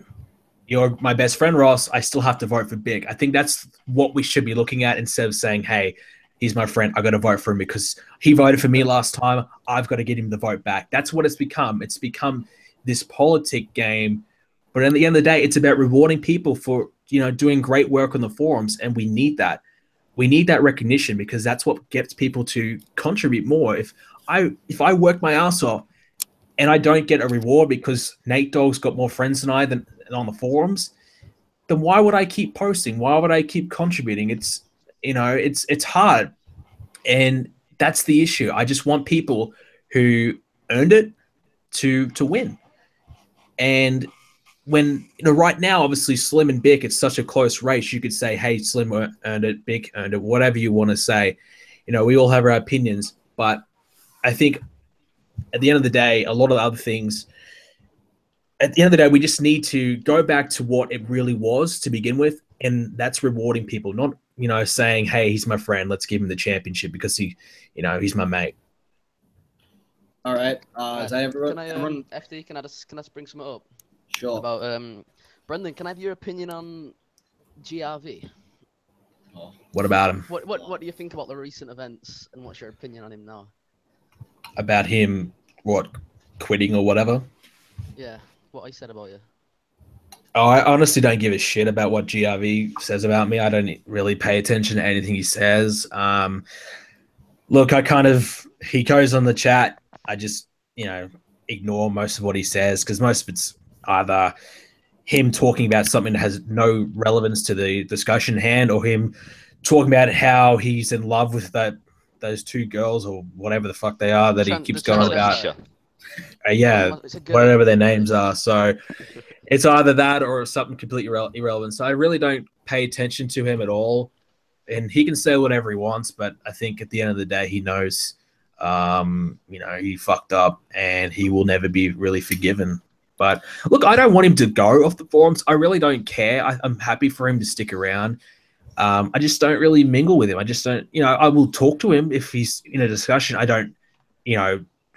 you're my best friend, Ross, I still have to vote for Big. I think that's what we should be looking at instead of saying, hey, he's my friend, I got to vote for him because he voted for me last time. I've got to get him the vote back. That's what it's become. It's become this politic game. But at the end of the day, it's about rewarding people for, doing great work on the forums. And we need that. We need that recognition because that's what gets people to contribute more. If I work my ass off and I don't get a reward because Nate Dogg's got more friends than I on the forums, then why would I keep posting? Why would I keep contributing? It's hard. And that's the issue. I just want people who earned it to win. And when, right now, obviously Slim and Bick, it's such a close race. You could say, hey, Slim earned it, Bick earned it, whatever you want to say. We all have our opinions, but I think at the end of the day, a lot of the other things, at the end of the day, we just need to go back to what it really was to begin with, and that's rewarding people, not, saying, hey, he's my friend, let's give him the championship because he's my mate. All right. Is that everyone? FD, can I just bring something up? Sure. About Brendan, can I have your opinion on GRV? Oh. What about him? What do you think about the recent events, and what's your opinion on him now? About him, quitting or whatever? Yeah, what I said about you. Oh, I honestly don't give a shit about what GRV says about me. I don't really pay attention to anything he says. Look, he goes on the chat. I just, ignore most of what he says because most of it's either him talking about something that has no relevance to the discussion at hand, or him talking about how he's in love with those two girls or whatever the fuck they are that he keeps going about. Yeah, whatever their names are. So it's either that or something completely irrelevant. So I really don't pay attention to him at all. And he can say whatever he wants, but I think at the end of the day, he knows, he fucked up and he will never be really forgiven. But look, I don't want him to go off the forums. I really don't care. I'm happy for him to stick around. I just don't really mingle with him. I just don't, I will talk to him if he's in a discussion. I don't,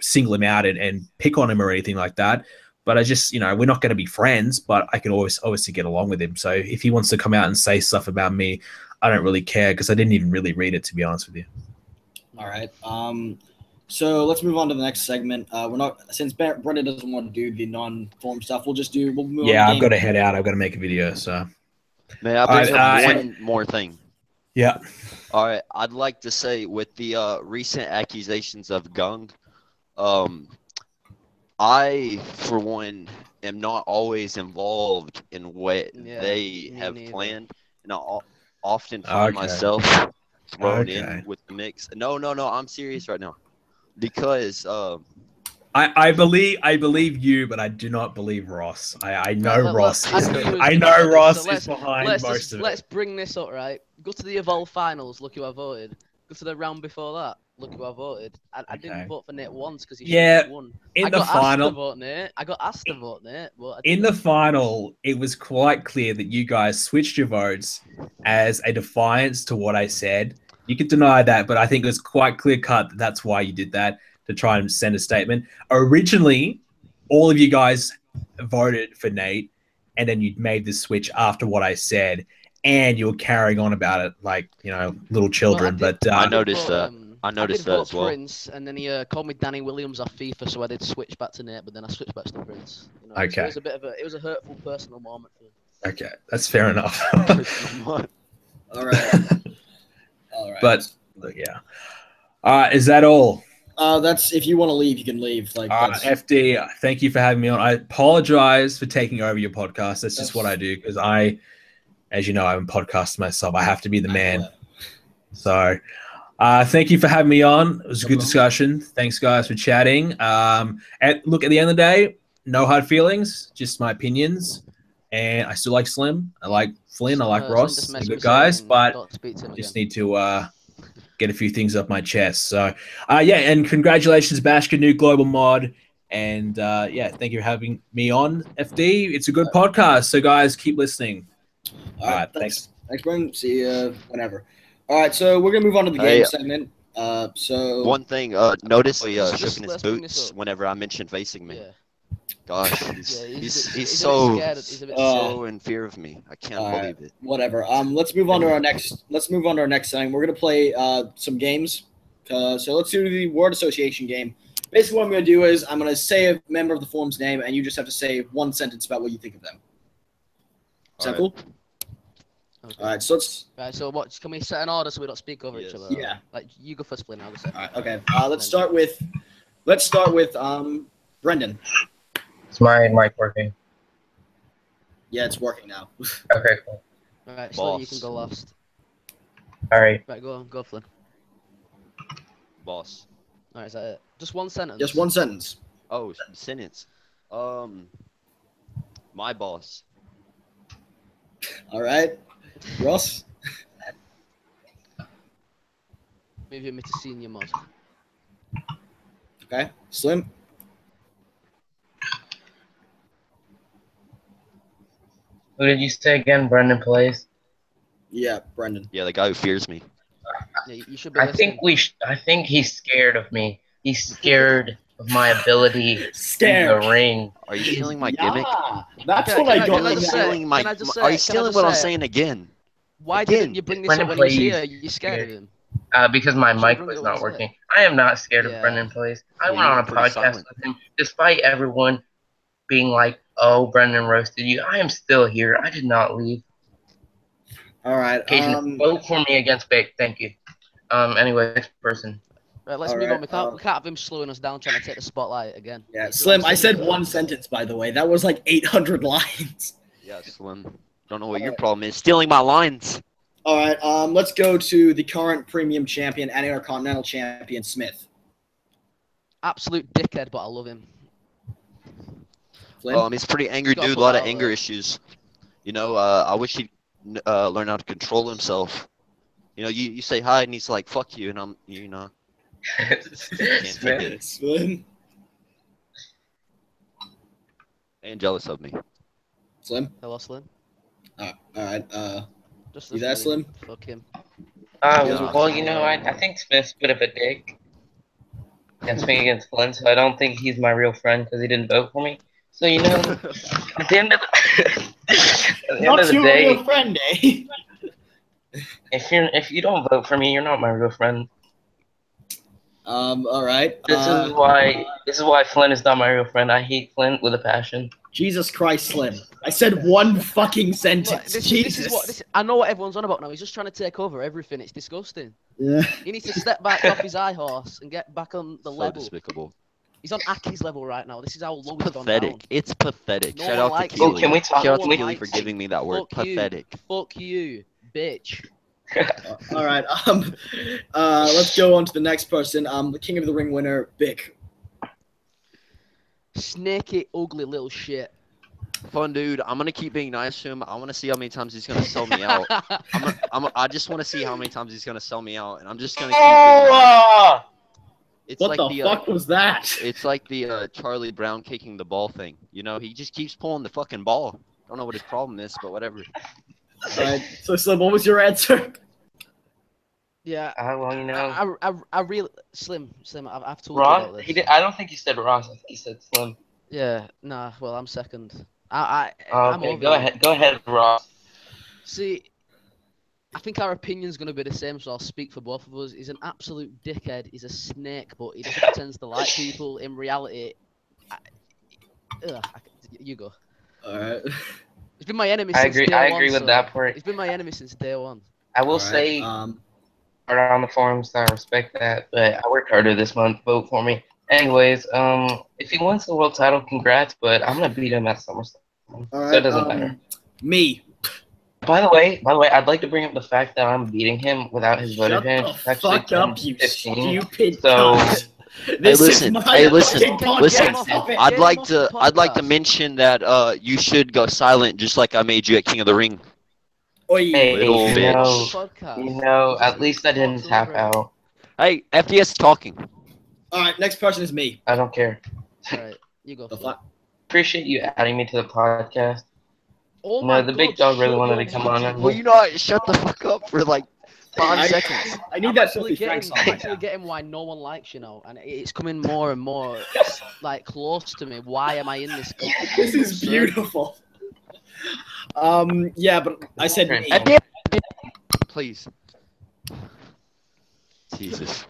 single him out and pick on him or anything like that. But I just, we're not going to be friends, but I can always obviously get along with him. So if he wants to come out and say stuff about me, I don't really care because I didn't even really read it, to be honest with you. All right. So let's move on to the next segment. Since Brendan doesn't want to do the non-forum stuff, we'll move on. I've got to head out. I've got to make a video. So may I bring up one more thing? Yeah. All right. I'd like to say with the recent accusations of Gung, I, for one, am not always involved in what they have planned, and I often find myself thrown in with the mix. No, I'm serious right now, because I believe you, but I do not believe Ross. I know Ross. I know Ross is behind most of it. Let's bring this up, right? Go to the Evolve finals. Look who I voted. Go to the round before that. Look who I voted. I didn't vote for Nate once because he should have won. I got asked to vote Nate. But in the final, it was quite clear that you guys switched your votes as a defiance to what I said. You could deny that, but I think it was quite clear cut that that's why you did that, to try and send a statement. Originally, all of you guys voted for Nate, and then you made the switch after what I said, and you were carrying on about it like, little children. Well, I noticed that. I noticed that as well. Prince, and then he called me Danny Williams off FIFA, so I did switch back to Nate, but then I switched back to the Prince. Okay. So it was a hurtful personal moment for him. Okay, that's fair enough. All right. But yeah. Is that all? That's if you want to leave, you can leave. FD, thank you for having me on. I apologize for taking over your podcast. That's just what I do because as you know, I'm a podcaster myself. I have to be the man. So. Thank you for having me on. It was a good discussion. Thanks, guys, for chatting. Look, at the end of the day, no hard feelings, just my opinions. And I still like Slim. I like Flynn. I like Ross. They're good guys, but just need to get a few things off my chest. So, and congratulations, Bashka, new global mod. And, thank you for having me on, FD. It's a good podcast. So, guys, keep listening. All right, thanks. Thanks, Brendan. See you whenever. All right, so we're gonna move on to the game segment. So one thing, notice he shook in his boots whenever I mentioned facing me. Yeah. Gosh, he's so in fear of me. I can't believe it. Whatever. Let's move on to our next. Segment. We're gonna play some games. So let's do the word association game. Basically, what I'm gonna do is I'm gonna say a member of the forum's name, and you just have to say one sentence about what you think of them. Is that cool? Okay. All right, so let's. Right, so what? Can we set an order so we don't speak over each other? Yeah. Like you go first, Flynn. I'll go second. All right. Okay. Let's start with Brendan. Is my mic working? Yeah, it's working now. Okay, cool. All right, so you can go last. All right. Right, go, Flynn. Boss. All right, is that it? Just one sentence. Just one sentence. Oh, sentence. My boss. All right. Ross? Maybe me to senior mod. Okay. Slim? Who did you say again? Brendenplayz? Yeah, Brendan. Yeah, the guy who fears me. Yeah, you should be I think he's scared of me. He's scared of my ability in the ring. Are you stealing my gimmick? That's what I don't understand. Are you stealing what I'm saying again? Why didn't you bring this up when he was here? You're scared of him. Because my mic was not working. I am not scared of Brendenplayz. I went on a podcast with him, despite everyone being like, "Oh, Brendan roasted you." I am still here. I did not leave. All right. Vote for me against Bake. Thank you. Anyway, next person. Right, let's move on. We can't have him slowing us down trying to take the spotlight again. Yeah, Slim, I said one sentence, by the way. That was like 800 lines. Yeah, Slim. Don't know what your problem is. Stealing my lines. All right, let's go to the current premium champion and Intercontinental champion, Smith. Absolute dickhead, but I love him. Flynn? He's a pretty angry dude. A lot of anger issues. You know, I wish he'd learn how to control himself. You know, you say hi and he's like, "Fuck you," and I'm, you know. Slim? And jealous of me. Slim? Hello, Slim. All right. Just You there, Slim? Fuck him. Well, you know, I think Smith's a bit of a dick. Against me against Flynn, so I don't think he's my real friend because he didn't vote for me. So, you know, at the end of the day, real friend, eh? if you don't vote for me, you're not my real friend. All right. This is why Flynn is not my real friend. I hate Flynn with a passion. Jesus Christ, Slim. I said one fucking sentence. This, I know what everyone's on about now. He's just trying to take over everything. It's disgusting. Yeah. He needs to step back off his high horse and get back on the level. Despicable. He's on Aki's level right now. This is how low he's gone down. Pathetic. It's pathetic. No Shout one out to likes Keely. Oh, can we talk? Shout out to No one Keely for likes giving me that word. Fuck you. Pathetic. Fuck you, bitch. All right. Let's go on to the next person. The King of the Ring winner, Vic. Snaky, ugly little shit. Fun dude. I'm gonna keep being nice to him. I want to see how many times he's gonna sell me out. I just want to see how many times he's gonna sell me out, and I'm just gonna keep being nice. It's What like the fuck was that? It's like the Charlie Brown kicking the ball thing. You know, he just keeps pulling the fucking ball. Don't know what his problem is, but whatever. All right. So, Slim, what was your answer? Yeah. Well, you know, I really Slim. I've told Ross. you about this. He did. I don't think he said Ross. I think he said Slim. Yeah. Nah. Well, I'm second. Okay, I'm over go ahead. Go ahead, Ross. See, I think our opinion's going to be the same, so I'll speak for both of us. He's an absolute dickhead. He's a snake, but he just pretends to like people. In reality, you go. All right. He's been my enemy I since agree. day I one. agree with that part. He's been my enemy since day one. I will All right, say, around the forums, I respect that, but I worked harder this month. Vote for me. Anyways, if he wins the world title, congrats. But I'm gonna beat him at SummerSlam, all so right, it doesn't matter. Me. By the way, I'd like to bring up the fact that I'm beating him without his vote Shut advantage. the fuck up, you 15. stupid So- cunt. Hey, This is listen. my Hey, listen. fucking Listen. podcast. Stop it. I'd like off to. the I'd like to podcast. mention that you should go silent, just like I made you at King of the Ring. Oi. Hey, Little you bitch. know, at least I didn't tap out. Hey, FDS talking. All right, next person is me. I don't care. Alright, you go. The Flynn. fuck? Appreciate you adding me to the podcast. Oh No, my the big God, dog really shut wanted your to come mouth. on. Well, you know, shut the fuck up for like 5 seconds. I need I'm that actually filthy Frank getting, song I'm right actually now. getting why no one likes you now, and it's coming more and more like close to me. Why am I in this? This is beautiful. Yeah, but I said me. FDS, please. Jesus.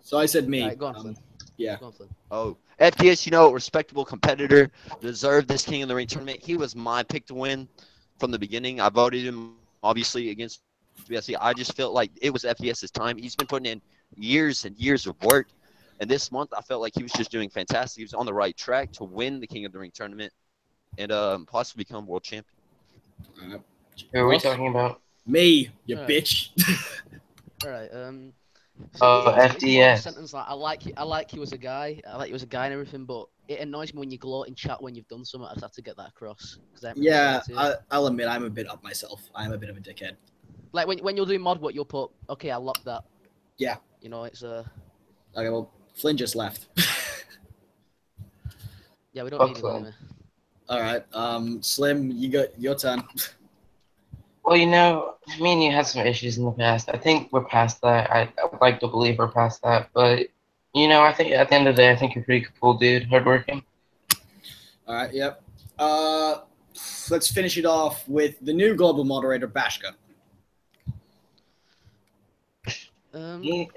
So I said me. Right, go on, Flynn. Yeah. Go on, Flynn. Oh, FDS, you know, respectable competitor, deserved this King of the Ring tournament. He was my pick to win from the beginning. I voted him, obviously, against BSC. I just felt like it was FDS's time. He's been putting in years and years of work. And this month, I felt like he was just doing fantastic. He was on the right track to win the King of the Ring tournament and possibly become world champion. Who are we talking about? Me, you Alright. bitch. All right. Oh, it's one FDS. Sentence like I like you as a guy. I like you as a guy and everything, but it annoys me when you gloat in chat when you've done something. I just have to get that across. 'Cause I haven't really Yeah, said it to you. I'll admit I'm a bit up myself. I'm a bit of a dickhead. Like when you're doing mod, what you'll put. Okay, I locked that. Yeah. You know, it's Okay, well, Flynn just left. yeah, we don't Fuck need it Flynn. anyway. All right, Slim, you got your turn. Well, you know, me and you had some issues in the past. I think we're past that. I would like to believe we're past that. But, you know, I think at the end of the day, I think you're a pretty cool dude, hardworking. All right, yep. Let's finish it off with the new global moderator, Bashka.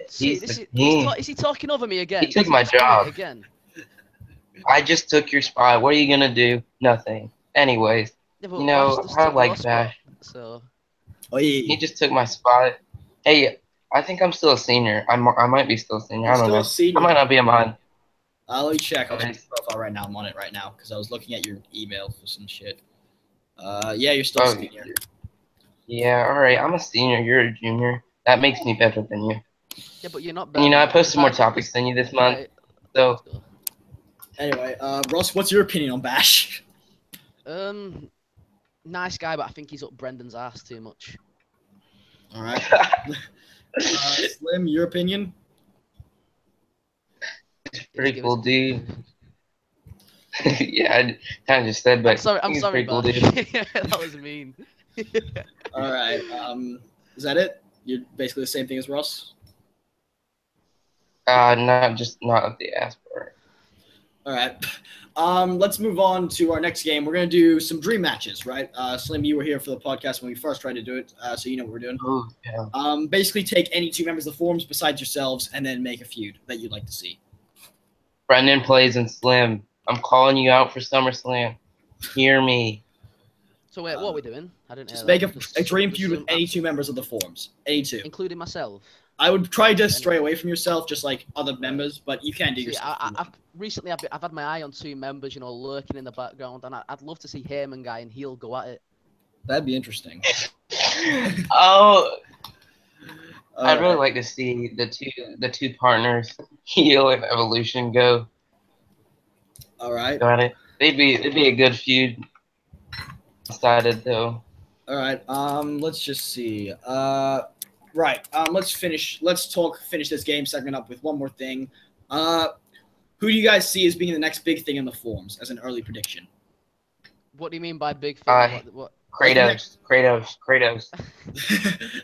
See, is he talking over me again? He took Is my just doing it job. again. I just took your spot. What are you going to do? Nothing. Anyways, Yeah, but you know, Bash just I took like your spot, Bash. So Oh, He just took my spot. Hey, I think I'm still a senior. I might be still a senior. I don't Still know. a senior. I might not be a mine. Let me check. I'll check your profile right now. I'm on it right now because I was looking at your email for some shit. Yeah, you're still a senior. Yeah, all right. I'm a senior. You're a junior. That makes me better than you. Yeah, but you're not And, better. you know, I than posted me. more topics than you this month. Right. So, Anyway, Ross, what's your opinion on Bash? Nice guy, but I think he's up Brendan's ass too much. All right. Slim, your opinion? pretty cool dude. Yeah, I kind of just said, but I'm he's sorry, pretty cool Bash. dude. That was mean. All right. Is that it? You're basically the same thing as Ross? Not of the ass part. All right. Let's move on to our next game. We're going to do some dream matches, right? Slim, you were here for the podcast when we first tried to do it, so you know what we're doing. Oh, yeah. Basically take any two members of the forums besides yourselves and then make a feud that you'd like to see. Brendenplayz and Slim. I'm calling you out for SummerSlam. Hear me. So wait, what are we doing? I didn't Just hear make that. a dream feud with any two members of the forums. Any two. Including myself. I would try to stray away from yourself, just like other members, but you can do yourself. Recently, I've had my eye on two members, you know, lurking in the background, and I'd love to see Heyman guy and he'll go at it. That'd be interesting. Oh, I'd really like to see the two partners, Heel and Evolution, go. All right. Got it. They'd be a good feud. Decided though. All right. Let's just see. Right. Let's finish this game segment up with one more thing. Who do you guys see as being the next big thing in the forums as an early prediction? What do you mean by big thing? What? Kratos.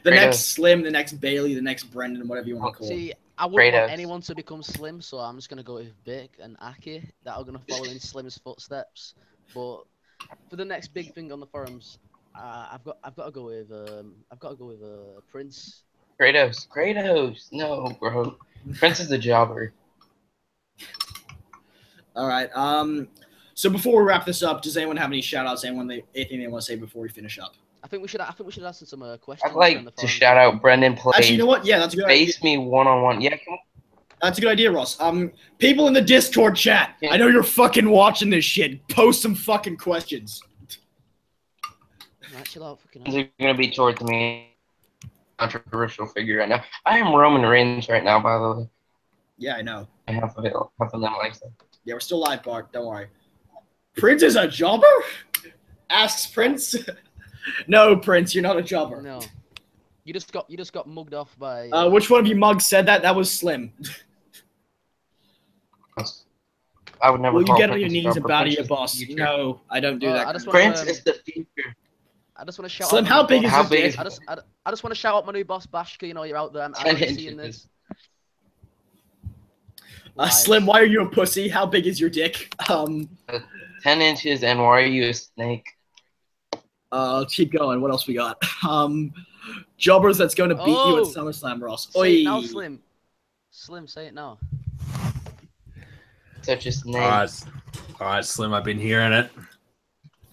The next Slim, the next Bailey, the next Brendan, whatever you want to call it. See, I wouldn't want anyone to become Slim, so I'm just gonna go with Big and Aki that are gonna follow in Slim's footsteps. But for the next big thing on the forums, I've got to go with Prince. Kratos. No, bro. Prince is a jobber. All right. So before we wrap this up, does anyone have any shout-outs? Anything they want to say before we finish up? I think we should answer some questions. I'd like to shout out Brendenplayz. Actually, you know what? Yeah, that's a good idea. Face me one-on-one. Yeah, come on. That's a good idea, Ross. People in the Discord chat, I know you're fucking watching this shit. Post some fucking questions. Right, chill out, fucking They're gonna be towards me. Controversial figure right now. I am Roman Reigns right now, by the way. Yeah, I know. Half of them likes it. Yeah, we're still live, Bart. Don't worry. Prince is a jobber? Asks Prince. No, Prince, you're not a jobber. No. You just got mugged off by. Which one of you mugs said that? That was Slim. I would never. Will you call get on Prince your knees and bow to your Prince boss? is the No, I don't do that. Prince is the future. I just want to shout Slim, out. how big is How your big dick? is- I just want to shout out my new boss, Bashka. You know, you're out there. I'm seeing this. Slim, why are you a pussy? How big is your dick? 10 inches, and why are you a snake? Let's keep going. What else we got? Jobbers that's going to beat you at SummerSlam, Ross. Say it now, Slim. Slim, say it now. Such a snake. All right, Slim, I've been hearing it.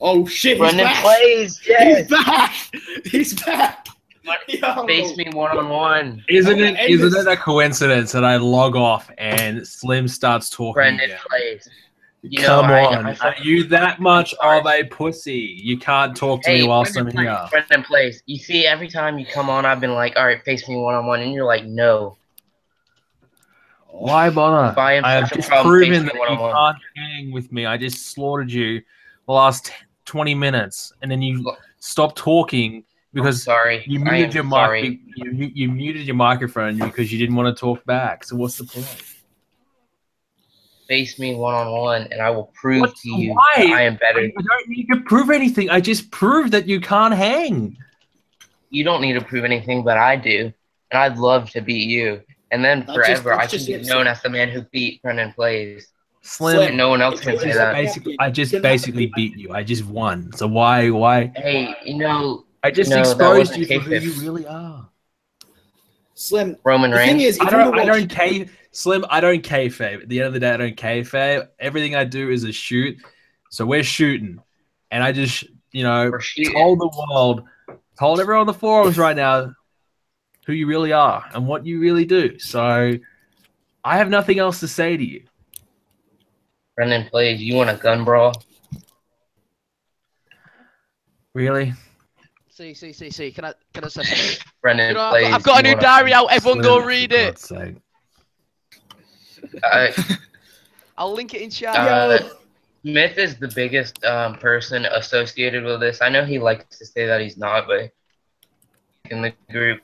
Oh shit, he's back! Brendenplayz, yes! He's back! He's back! Yo. Face me one-on-one. Isn't it a coincidence that I log off and Slim starts talking again? Brendenplayz. Come on, are you that much of a pussy? You can't talk to me whilst I'm here. Brendenplayz. You see, every time you come on, I've been like, all right, face me one-on-one, and you're like, no. Why bother? I have just proven that you one-on-one. can't hang with me. I just slaughtered you the last 20 minutes, and then you stopped talking because you muted your mic. You muted your microphone because you didn't want to talk back. So what's the point? Face me one-on-one, and I will prove to you Why? that I am better. I don't need to prove anything. I just proved that you can't hang. You don't need to prove anything, but I do, and I'd love to beat you. And then forever, I can be known as the man who beat Brendenplayz. Slim, and no one else can say that. I just basically beat you. I just won. So why? Hey, I just exposed you for who you really are. Slim, Roman Reigns. The thing is, Slim, I don't kayfabe. At the end of the day, I don't kayfabe. Everything I do is a shoot. So we're shooting. And I just, told everyone on the forums right now, who you really are and what you really do. So I have nothing else to say to you. Brendenplayz, you want a gun brawl? Really? See. Can I say something? Brendenplayz, I've got a new diary out. Everyone go Slim, read for it. God's sake. I'll link it in chat. Smith is the biggest person associated with this. I know he likes to say that he's not, but in the group.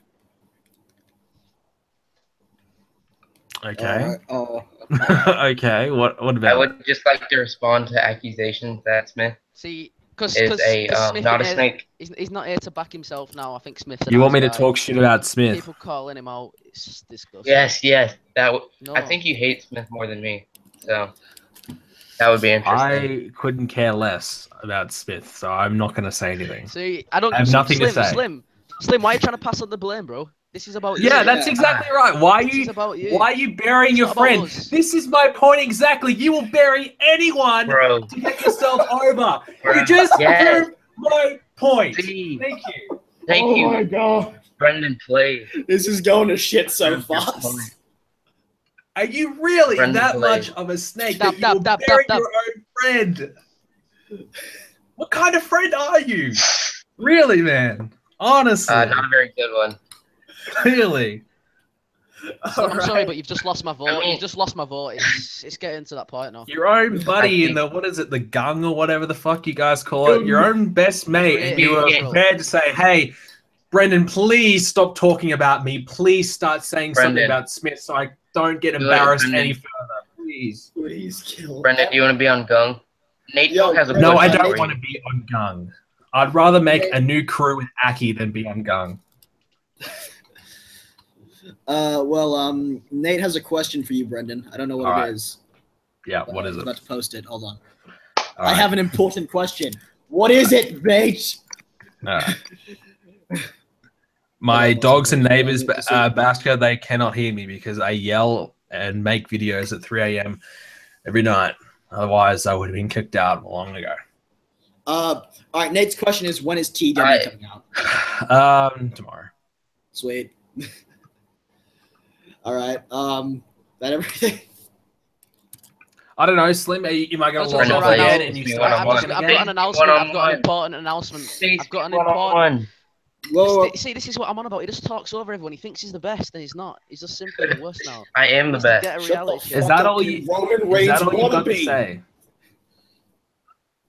Okay. Oh. Okay. What about? I would just like to respond to accusations that Smith See, because is Smith not a here- snake. he's not here to back himself now. I think Smith's a You want me to nice guy. talk shit about Smith? People calling him out. It's disgusting. Yes. No. I think you hate Smith more than me, so that would be interesting. I couldn't care less about Smith, so I'm not going to say anything. See, I don't. I have nothing to say. Slim, why are you trying to pass on the blame, bro? This is about you. Yeah, that's exactly right. Why This is about you. are you burying It's your not about friend? us. This is my point exactly. You will bury anyone Bro, to get yourself over. Bro. You just Yes. proved my point. See. Thank you. thank Oh you, my god. Brendenplayz. This is going to shit so Proved your fast. point. Are you really Brendan that Blade. much of a snake Dab, that you will dab, bury dab, your own friend? What kind of friend are you? Really, man? Honestly, Not a very good one. really. I'm sorry, but you've just lost my vote. I mean- You've just lost my vote. It's getting to that point now. Your own buddy I in the what is it, the gung or whatever the fuck you guys call it, your own best mate, and you were Yeah. prepared to say, "Hey, Brendan, please stop talking about me. Please start saying something Brendan. about Smith, so I don't get Good, embarrassed Brendan. any further, please." Please kill. Brendan, do you want to be on Gung? Nate Yo, has a No, I question don't for want you. to be on gung. I'd rather make a new crew with Aki than be on gung. Nate has a question for you, Brendan. I don't know what All it right. is. Yeah, what is I'm it? about to post it. Hold on. All I right. have an important question. What is it, mate? All right. My dogs and neighbors, Basker, they cannot hear me because I yell and make videos at 3 a.m. every night. Otherwise, I would have been kicked out long ago. All right. Nate's question is, when is TW Alright. coming out? Tomorrow. Sweet. All right. That everything. I don't know, Slim. Am I going to That's log off right now. again and you I've start got watching an I've again? got an announcement. I've got an One-on-one. important announcement. Please, I've got an one-on-one. important. Whoa. See, this is what I'm on about. He just talks over everyone. He thinks he's the best, and he's not. He's just simply the worst now. I am the He needs to best. Get a Shut the reality show. Is fuck that up, all you you? Roman Is Reigns that all you got to wannabe. say?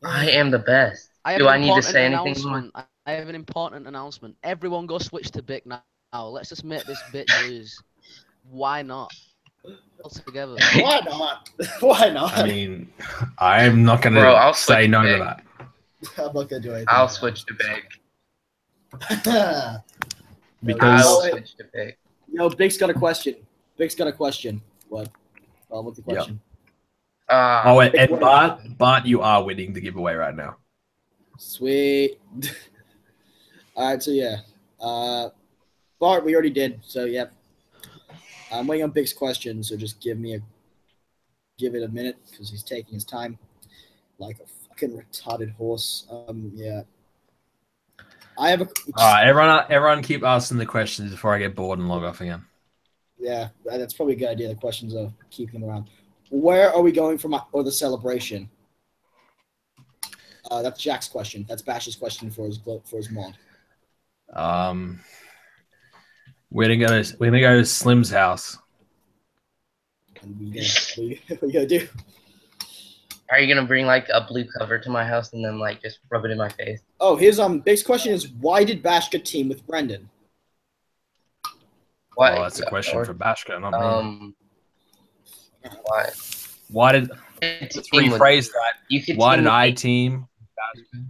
I am the best. I have Do an I need to important say anything more? announcement. I have an important announcement. Everyone go switch to Bic now. Let's just make this bitch lose. Why not? All together. Why not? Why not? I mean, I'm not going Bro, I'll to say switch no to Vic. that. I'm not gonna do anything. I'll switch to big. Because I'll wait. switch to big. Yo, Big's got a question. Big's got a question. What? What's the question? oh, and Bart, you are winning the giveaway right now. Sweet. All right, so yeah. Bart, we already did. So yeah. I'm waiting on Big's question, so just give it a minute because he's taking his time like a fucking retarded horse. Yeah. I have a. All right, everyone, keep asking the questions before I get bored and log off again. Yeah, that's probably a good idea. The questions of keeping him around. Where are we going for the celebration? That's Jack's question. That's Bash's question for his mod. We're gonna go to Slim's house. And we gonna do. Are you gonna bring like a blue cover to my house and then like just rub it in my face? Oh, his Big's question is, why did Bash get team with Brendan? What? Oh, that's a question for Bashka, not me. Why? Why did let's rephrase that? You could Why team did with I me. team Bashka?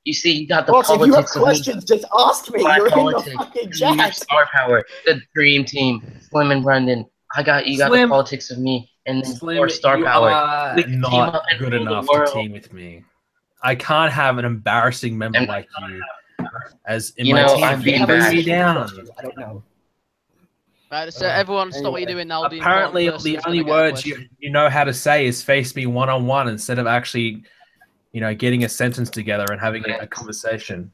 You see, you got the Boss, if you have politics of me. questions, just ask me. My You're in the politics. fucking Your chat. star power, the dream team, Slim and Brendan. You got the Slim- politics of me, and then Slim, your star you power. are We can team not up and good rule the enough to world. team with me. I can't have an embarrassing member And- like you as in You my know, team. I'm You being bring bad. me down. I don't know. Right, so everyone stop what you're doing now. The Apparently, important the person's only gonna get a words question. you know how to say is face me one-on-one instead of actually, getting a sentence together and having a conversation.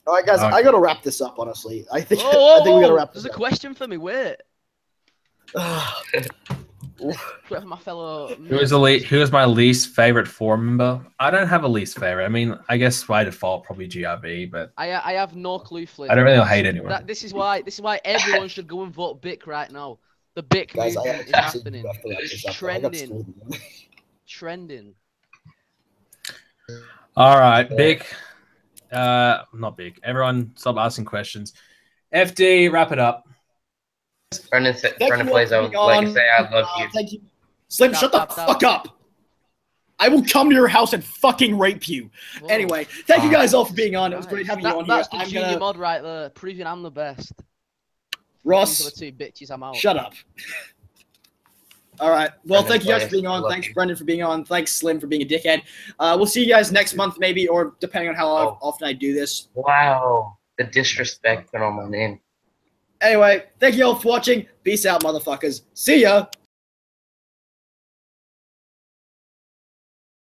All right, guys, Okay. I gotta wrap this up. Honestly, I think Whoa, I think we gotta wrap there's this a up. question for me. Wait. Oof. Wait for my fellow. Who is my least favorite forum member? I don't have a least favorite. I mean, I guess by default probably GRB, but I have no clue, Flynn. I don't really hate anyone. This is why everyone should go and vote Bic right now. The Bic Guys, I movement is absolutely happening. have to wrap It's this up. I got trending. schooled. Trending. All right, big. Not big. Everyone, stop asking questions. FD, wrap it up. Brendenplayz, I would like to say I love you. Thank you. Slim, shut the fuck up. I will come to your house and fucking rape you. Whoa. Anyway, thank you guys all for being on. It was great having you on here. That's the junior mod right there, proving I'm the best. Ross, These are the two bitches, I'm out. shut up. All right. Well, thank you guys Brendenplayz, for being I on. love Thanks, you. Brendan, for being on. Thanks, Slim, for being a dickhead. We'll see you guys next month, maybe, or depending on how often I do this. Wow, the disrespect put on my name. Anyway, thank you all for watching. Peace out, motherfuckers. See ya.